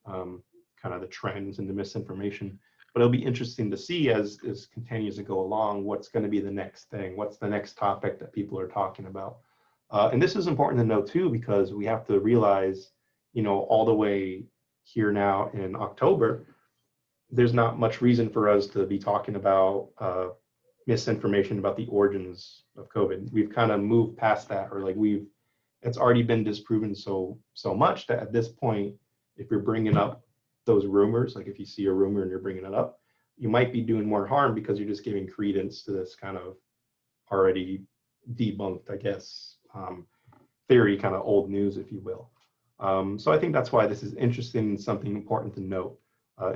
kind of the trends and the misinformation. But it'll be interesting to see as continues to go along, what's going to be the next thing, what's the next topic that people are talking about. And this is important to know too, because we have to realize, all the way here now in October, there's not much reason for us to be talking about misinformation about the origins of COVID. We've kind of moved past that, or like it's already been disproven so much that at this point, if you're bringing up those rumors, like if you see a rumor and you're bringing it up, you might be doing more harm because you're just giving credence to this kind of already debunked, I guess, theory, kind of old news, if you will. So I think that's why this is interesting and something important to note.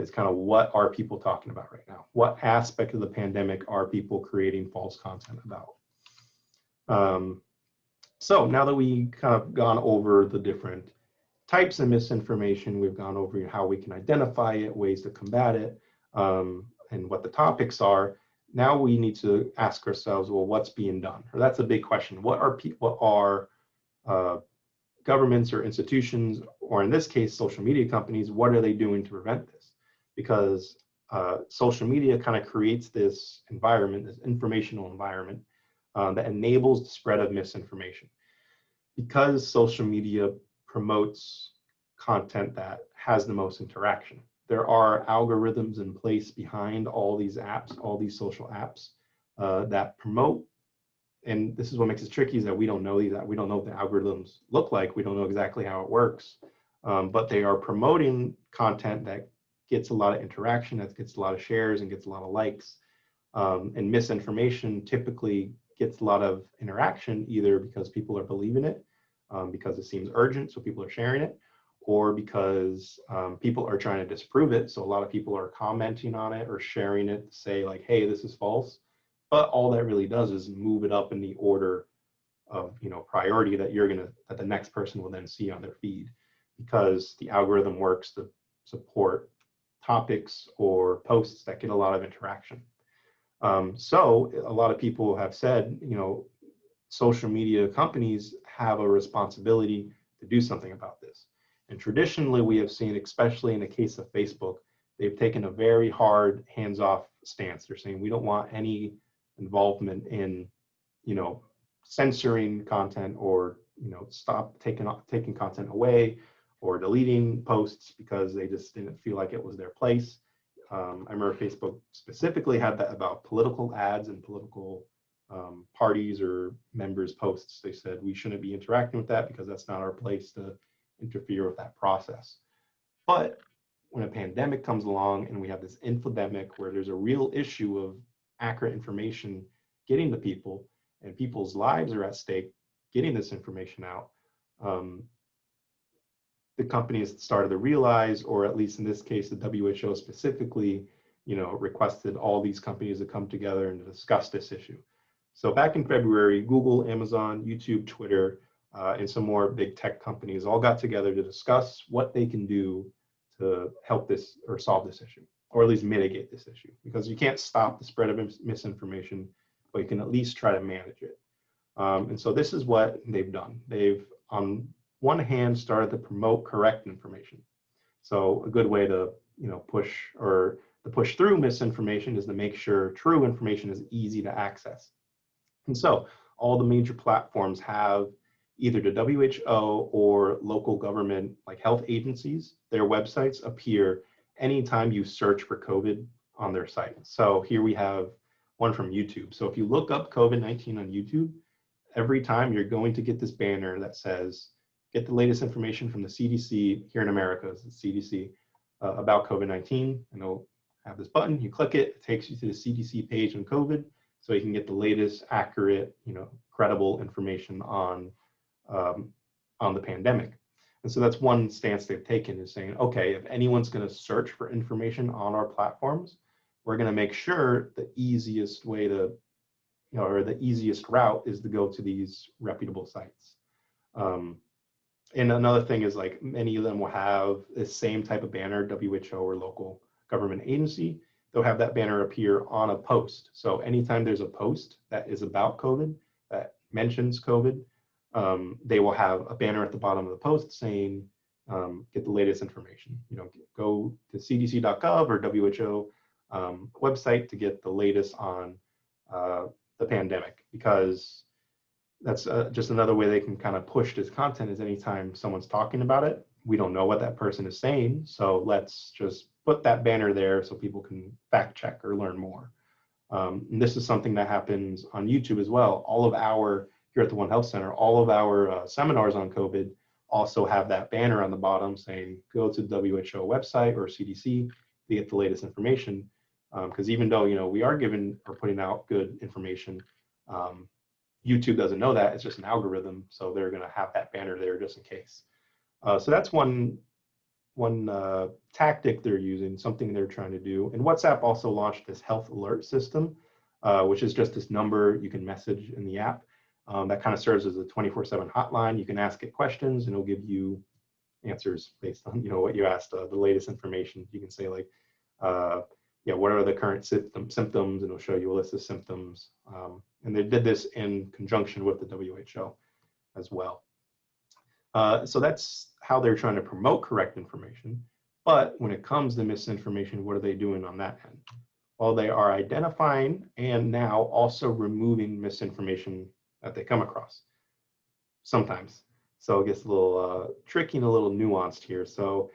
Is kind of what are people talking about right now? What aspect of the pandemic are people creating false content about? So now that we kind of gone over the different types of misinformation, we've gone over how we can identify it, ways to combat it, and what the topics are. Now we need to ask ourselves, well, what's being done? Or that's a big question. What are governments or institutions, or in this case, social media companies, what are they doing to prevent this? Because social media kind of creates this environment, this informational environment that enables the spread of misinformation. Because social media promotes content that has the most interaction, there are algorithms in place behind all these apps, all these social apps that promote and this is what makes it tricky, is that we don't know that. We don't know what the algorithms look like. We don't know exactly how it works. But they are promoting content that gets a lot of interaction, that gets a lot of shares and gets a lot of likes. And misinformation typically gets a lot of interaction, either because people are believing it, because it seems urgent, so people are sharing it, or because people are trying to disprove it. So a lot of people are commenting on it or sharing it to say like, hey, this is false. But all that really does is move it up in the order of, you know, priority that that the next person will then see on their feed, because the algorithm works to support topics or posts that get a lot of interaction. So a lot of people have said, you know, social media companies have a responsibility to do something about this. And traditionally, we have seen, especially in the case of Facebook, they've taken a very hard hands-off stance. They're saying we don't want any involvement in, you know, censoring content, or, you know, stop taking content away or deleting posts because they just didn't feel like it was their place. I remember Facebook specifically had that about political ads and political parties or members' posts. They said we shouldn't be interacting with that because that's not our place to interfere with that process. But when a pandemic comes along and we have this infodemic where there's a real issue of accurate information getting to people, and people's lives are at stake getting this information out, the companies started to realize, or at least in this case, the WHO specifically, you know, requested all these companies to come together and to discuss this issue. So back in February, Google, Amazon, YouTube, Twitter, and some more big tech companies all got together to discuss what they can do to help this or solve this issue, or at least mitigate this issue, because you can't stop the spread of misinformation, but you can at least try to manage it. And so this is what they've done. They've, on one hand, started to promote correct information. So a good way to, you know, push through misinformation is to make sure true information is easy to access. And so all the major platforms have either the WHO or local government, like health agencies, their websites appear anytime you search for COVID on their site. So here we have one from YouTube. So if you look up COVID-19 on YouTube, every time you're going to get this banner that says, get the latest information from the CDC, here in America, it's the CDC, about COVID-19, and it'll have this button, you click it, it takes you to the CDC page on COVID, so you can get the latest, accurate, you know, credible information on the pandemic. And so that's one stance they've taken, is saying, okay, if anyone's going to search for information on our platforms, we're going to make sure the easiest way to, you know, or the easiest route is to go to these reputable sites. And another thing is, like, many of them will have the same type of banner, WHO or local government agency, they'll have that banner appear on a post. So anytime there's a post that is about COVID, that mentions COVID, they will have a banner at the bottom of the post saying, get the latest information. You know, go to cdc.gov or WHO website to get the latest on the pandemic, because that's just another way they can kind of push this content, is anytime someone's talking about it, we don't know what that person is saying, so let's just put that banner there so people can fact check or learn more. And this is something that happens on YouTube as well. All of our, here at the One Health Center, all of our seminars on COVID also have that banner on the bottom saying, go to the WHO website or CDC to get the latest information. Because even though, you know, we are giving or putting out good information, YouTube doesn't know that. It's just an algorithm, so they're going to have that banner there just in case. So that's one tactic they're using, something they're trying to do. And WhatsApp also launched this health alert system, which is just this number you can message in the app. That kind of serves as a 24/7 hotline. You can ask it questions, and it'll give you answers based on, you know, what you asked, the latest information. You can say, like, yeah, what are the current symptoms, and it'll show you a list of symptoms. And they did this in conjunction with the WHO as well. So that's how they're trying to promote correct information. But when it comes to misinformation, what are they doing on that end? Well, they are identifying and now also removing misinformation that they come across sometimes. So it gets a little tricky and a little nuanced here. So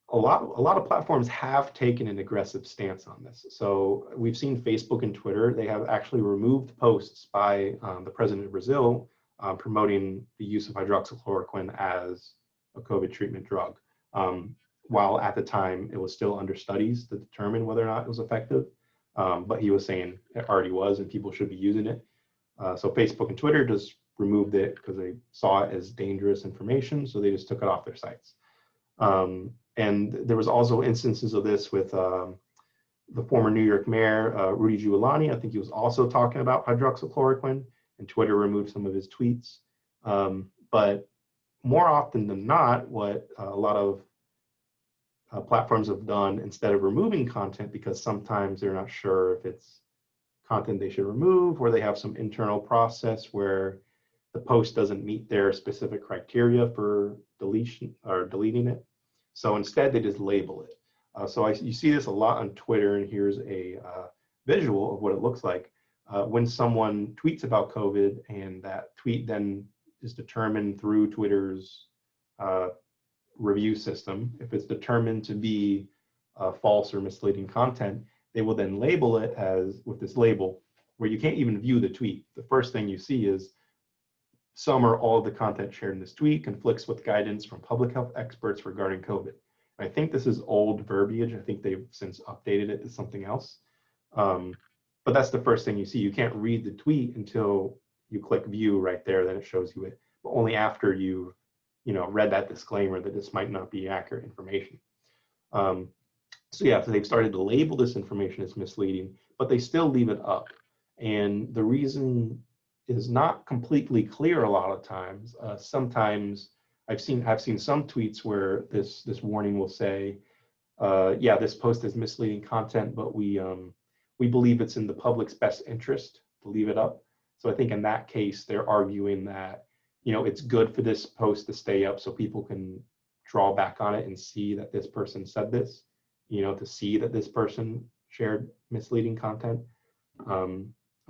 a lot of platforms have taken an aggressive stance on this. So we've seen Facebook and Twitter, they have actually removed posts by the president of Brazil promoting the use of hydroxychloroquine as a COVID treatment drug. While at the time it was still under studies to determine whether or not it was effective. But he was saying it already was and people should be using it. So Facebook and Twitter just removed it because they saw it as dangerous information, so they just took it off their sites. And there was also instances of this with the former New York mayor, Rudy Giuliani. I think he was also talking about hydroxychloroquine, and Twitter removed some of his tweets. But more often than not, what a lot of platforms have done, instead of removing content, because sometimes they're not sure if it's content they should remove, or they have some internal process where the post doesn't meet their specific criteria for deletion or deleting it. So instead, they just label it. You see this a lot on Twitter, and here's a visual of what it looks like. When someone tweets about COVID and that tweet then is determined through Twitter's review system, if it's determined to be false or misleading content, they will then label it as with this label where you can't even view the tweet. The first thing you see is some or all of the content shared in this tweet conflicts with guidance from public health experts regarding COVID. I think this is old verbiage. I think they've since updated it to something else. But that's the first thing you see. You can't read the tweet until you click view right there, then it shows you it, but only after you've read that disclaimer that this might not be accurate information. So they've started to label this information as misleading, but they still leave it up. And the reason is not completely clear a lot of times. Sometimes I've seen some tweets where this warning will say, this post is misleading content, but we believe it's in the public's best interest to leave it up. So I think in that case, they're arguing that it's good for this post to stay up so people can draw back on it and see that this person said this, to see that this person shared misleading content.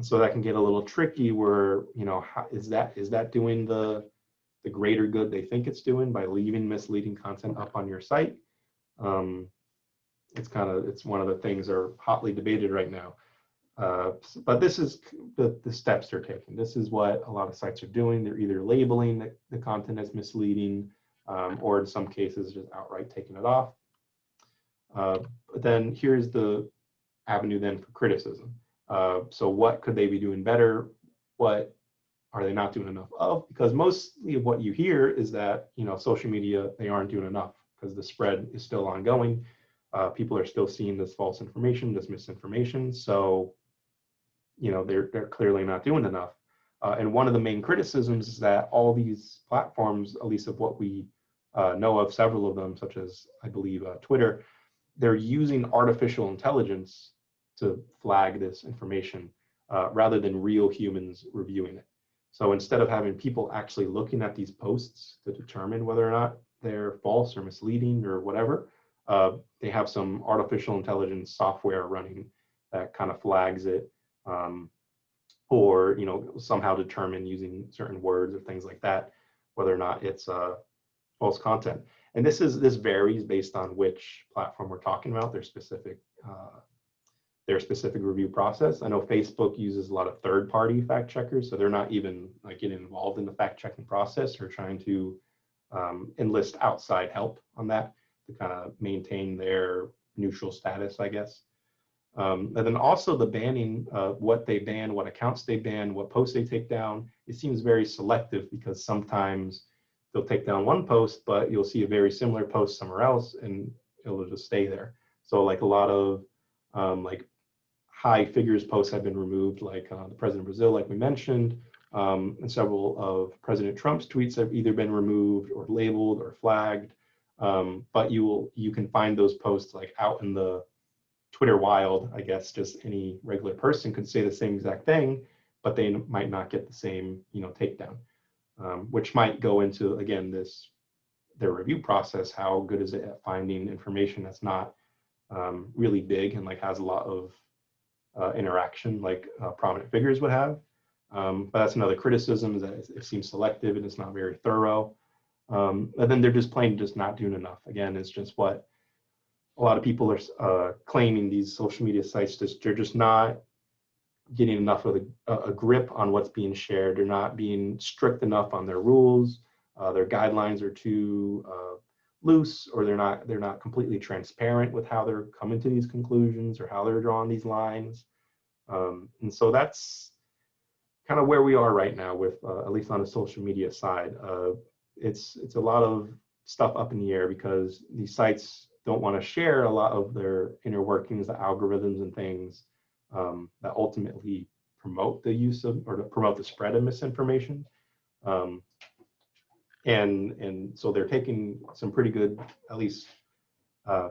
So that can get a little tricky where, how, is that doing the greater good they think it's doing by leaving misleading content up on your site? It's one of the things that are hotly debated right now. But this is the steps they're taking. This is what a lot of sites are doing. They're either labeling the content as misleading, or in some cases just outright taking it off. But then here's the avenue then for criticism. So what could they be doing better? What are they not doing enough of? Because mostly of what you hear is that, social media, they aren't doing enough because the spread is still ongoing. People are still seeing this false information, this misinformation. So, they're clearly not doing enough. And one of the main criticisms is that all these platforms, at least of what we know of, several of them, such as I believe Twitter, they're using artificial intelligence to flag this information rather than real humans reviewing it. So instead of having people actually looking at these posts to determine whether or not they're false or misleading or whatever, they have some artificial intelligence software running that kind of flags it, or somehow determine using certain words or things like that whether or not it's false content. And this varies based on which platform we're talking about, their specific review process. I know Facebook uses a lot of third-party fact checkers, so they're not even getting involved in the fact checking process or trying to enlist outside help on that to kind of maintain their neutral status, I guess. And then also the banning, what they ban, what accounts they ban, what posts they take down, it seems very selective because sometimes they'll take down one post, but you'll see a very similar post somewhere else and it'll just stay there. So a lot of high figures posts have been removed, the president of Brazil, like we mentioned, and several of President Trump's tweets have either been removed or labeled or flagged. But you can find those posts out in the Twitter wild, I guess. Just any regular person could say the same exact thing, but they might not get the same, takedown, which might go into, again, their review process. How good is it at finding information that's not really big and has a lot of interaction like prominent figures would have? But that's another criticism, is that it seems selective and it's not very thorough. And then they're just plain just not doing enough. Again, it's just what a lot of people are claiming these social media sites they're just not getting enough of a grip on what's being shared. They're not being strict enough on their rules. Their guidelines are too loose, or they're not completely transparent with how they're coming to these conclusions or how they're drawing these lines. And so that's kind of where we are right now with, at least on the social media side. It's a lot of stuff up in the air because these sites don't want to share a lot of their inner workings, the algorithms and things that ultimately promote the use of, or to promote the spread of misinformation. And so they're taking some pretty good, at least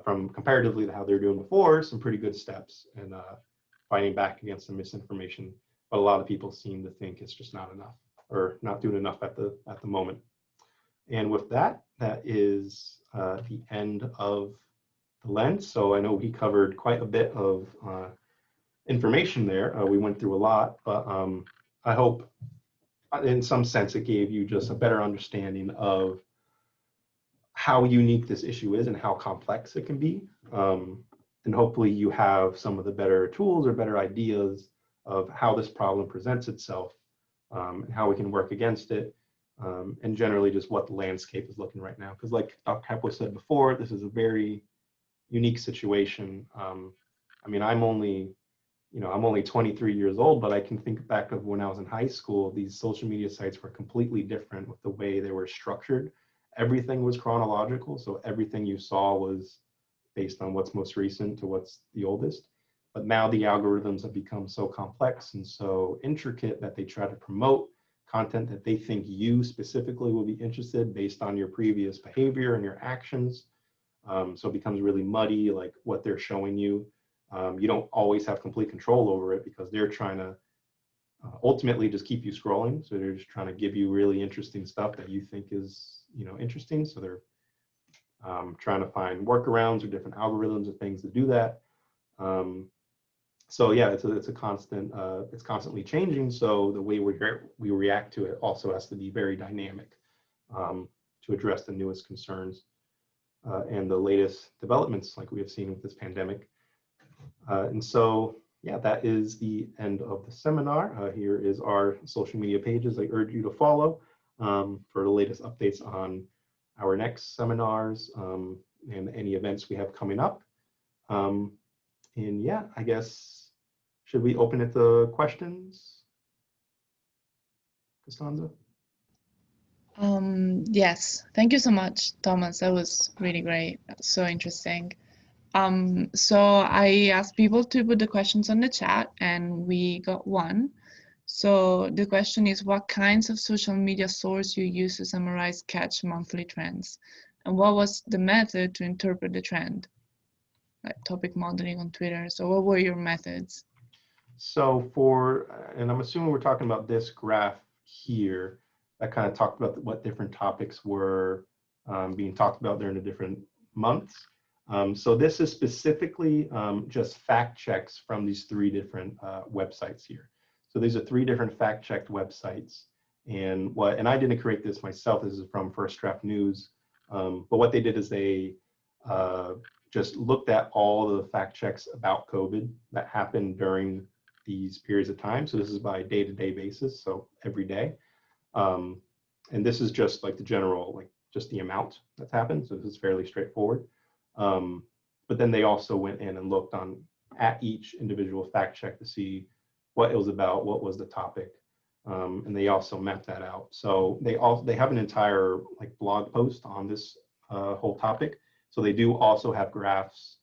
from comparatively to how they're doing before, some pretty good steps in fighting back against the misinformation. But a lot of people seem to think it's just not enough, or not doing enough at the moment. And with that, that is the end of the lens. So I know we covered quite a bit of information there. We went through a lot, but I hope in some sense it gave you just a better understanding of how unique this issue is and how complex it can be. And hopefully you have some of the better tools or better ideas of how this problem presents itself, and how we can work against it, and generally just what the landscape is looking right now. Because like Dr. Hepworth said before, this is a very unique situation. I mean, I'm only 23 years old, but I can think back of when I was in high school. These social media sites were completely different with the way they were structured. Everything was chronological, so everything you saw was based on what's most recent to what's the oldest. But now the algorithms have become so complex and so intricate that they try to promote content that they think you specifically will be interested based on your previous behavior and your actions. So it becomes really muddy, like what they're showing you. You don't always have complete control over it because they're trying to ultimately just keep you scrolling. So they're just trying to give you really interesting stuff that you think is, interesting. So they're trying to find workarounds or different algorithms and things to do that. So yeah, it's a constant, it's constantly changing. So the way we react to it also has to be very dynamic to address the newest concerns and the latest developments like we have seen with this pandemic. And so, yeah, that is the end of the seminar. Here is our social media pages I urge you to follow for the latest updates on our next seminars and any events we have coming up. And yeah, I guess, should we open it to questions, Costanza? Yes, thank you so much, Thomas. That was really great. So interesting. So I asked people to put the questions on the chat, and we got one. So the question is, what kinds of social media source you use to summarize catch monthly trends? And what was the method to interpret the trend? Like topic modeling on Twitter. So what were your methods? So and I'm assuming we're talking about this graph here that kind of talked about what different topics were being talked about during the different months. So this is specifically just fact checks from these three different websites here. So these are three different fact checked websites. And I didn't create this myself. This is from First Draft News. But what they did is they just looked at all the fact checks about COVID that happened during these periods of time. So this is by day-to-day basis, so every day. And this is just like the general, like just the amount that's happened. So this is fairly straightforward. But then they also went in and looked at each individual fact check to see what it was about, what was the topic. And they also mapped that out. So they have an entire like blog post on this whole topic. So they do also have graphs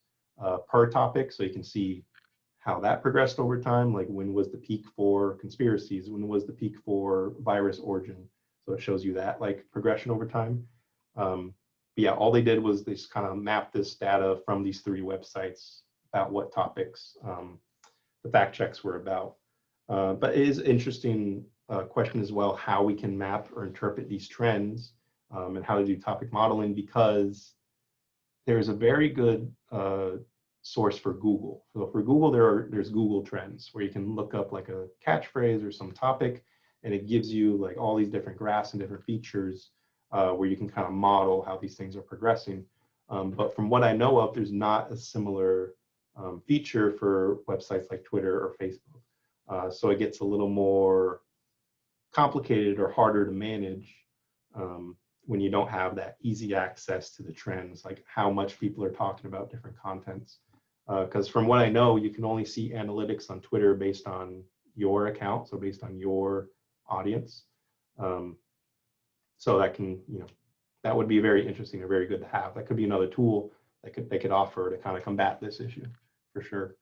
per topic, so you can see how that progressed over time. Like when was the peak for conspiracies? When was the peak for virus origin? So it shows you that like progression over time. But yeah, all they did was they just kind of mapped this data from these three websites about what topics the fact checks were about. But it is an interesting question as well, how we can map or interpret these trends and how to do topic modeling, because there's a very good source for Google. So for Google, there's Google Trends, where you can look up like a catchphrase or some topic, and it gives you like all these different graphs and different features where you can kind of model how these things are progressing. But from what I know of, there's not a similar feature for websites like Twitter or Facebook. So it gets a little more complicated or harder to manage when you don't have that easy access to the trends, like how much people are talking about different contents. Because from what I know, you can only see analytics on Twitter based on your account, so based on your audience. So that can, that would be very interesting or very good to have. That could be another tool that they could offer to kind of combat this issue, for sure.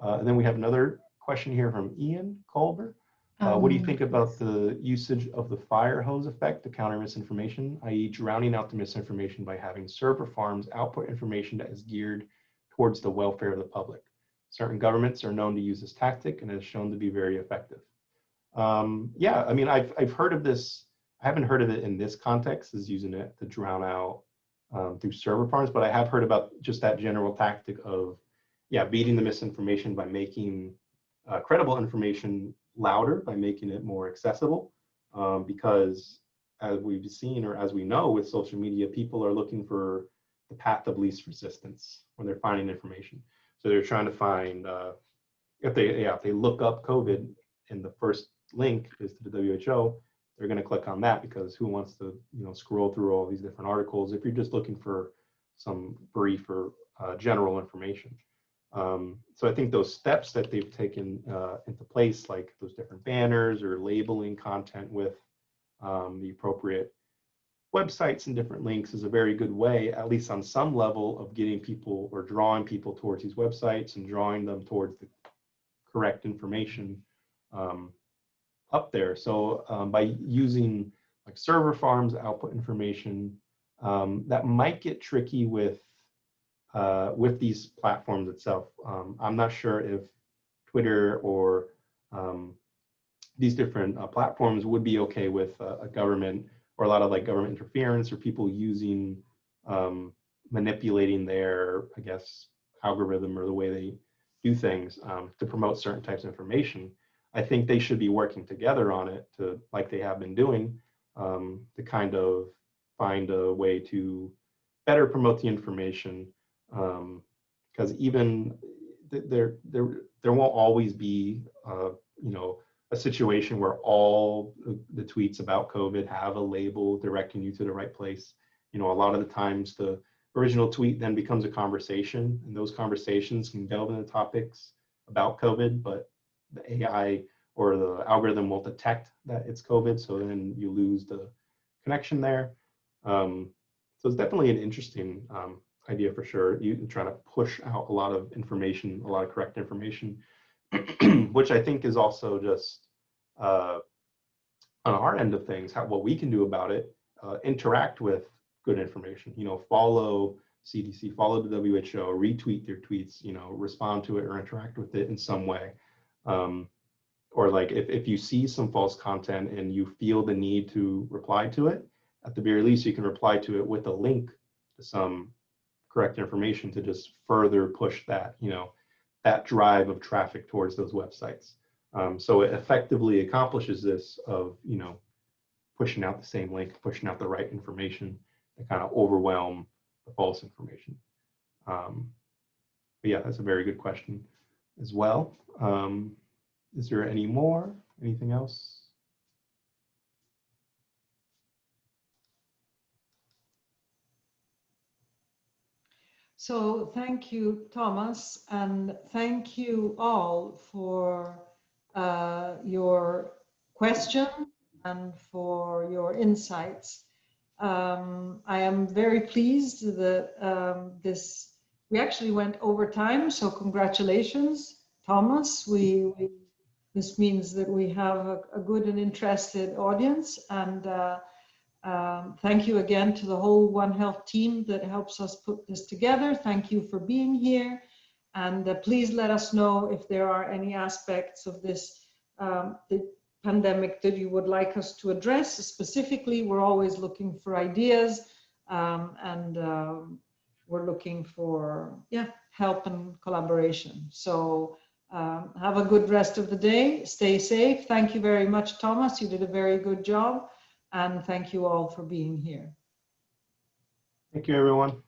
And then we have another question here from Ian Culver. What do you think about the usage of the fire hose effect to counter misinformation, i.e. drowning out the misinformation by having server farms output information that is geared towards the welfare of the public? Certain governments are known to use this tactic and has shown to be very effective. Yeah, I mean, I've heard of this. I haven't heard of it in this context as using it to drown out through server farms, but I have heard about just that general tactic of, yeah, beating the misinformation by making credible information louder, by making it more accessible, because as we've seen, or as we know with social media, people are looking for the path of least resistance when they're finding information. So they're trying to find, if they look up COVID and the first link is to the WHO, they're going to click on that, because who wants to scroll through all these different articles if you're just looking for some brief or general information. So I think those steps that they've taken into place, like those different banners or labeling content with the appropriate websites and different links, is a very good way, at least on some level, of getting people or drawing people towards these websites and drawing them towards the correct information up there. So by using like server farms output information, that might get tricky with these platforms itself. I'm not sure if Twitter or these different platforms would be okay with a government, or a lot of like government interference, or people using, manipulating their, I guess, algorithm or the way they do things to promote certain types of information. I think they should be working together on it to, like they have been doing, to kind of find a way to better promote the information. Because even there won't always be, a situation where all the tweets about COVID have a label directing you to the right place. A lot of the times the original tweet then becomes a conversation, and those conversations can delve into topics about COVID, but the AI or the algorithm won't detect that it's COVID, so then you lose the connection there. So it's definitely an interesting idea for sure. You try to push out a lot of information, a lot of correct information, which I think is also just on our end of things, what we can do about it, interact with good information, follow CDC, follow the WHO, retweet their tweets, respond to it or interact with it in some way. Or like if you see some false content and you feel the need to reply to it, at the very least, you can reply to it with a link to some correct information to just further push that, that drive of traffic towards those websites. So it effectively accomplishes this of, pushing out the same link, pushing out the right information to kind of overwhelm the false information. But yeah, that's a very good question as well. Is there any more? Anything else? So thank you, Thomas, and thank you all for your questions and for your insights. I am very pleased that we actually went over time, so congratulations, Thomas. This means that we have a good and interested audience, and thank you again to the whole One Health team that helps us put this together. Thank you for being here, and please let us know if there are any aspects of this the pandemic that you would like us to address specifically. We're always looking for ideas, and we're looking for help and collaboration. So have a good rest of the day. Stay safe. Thank you very much, Thomas. You did a very good job. And thank you all for being here. Thank you, everyone.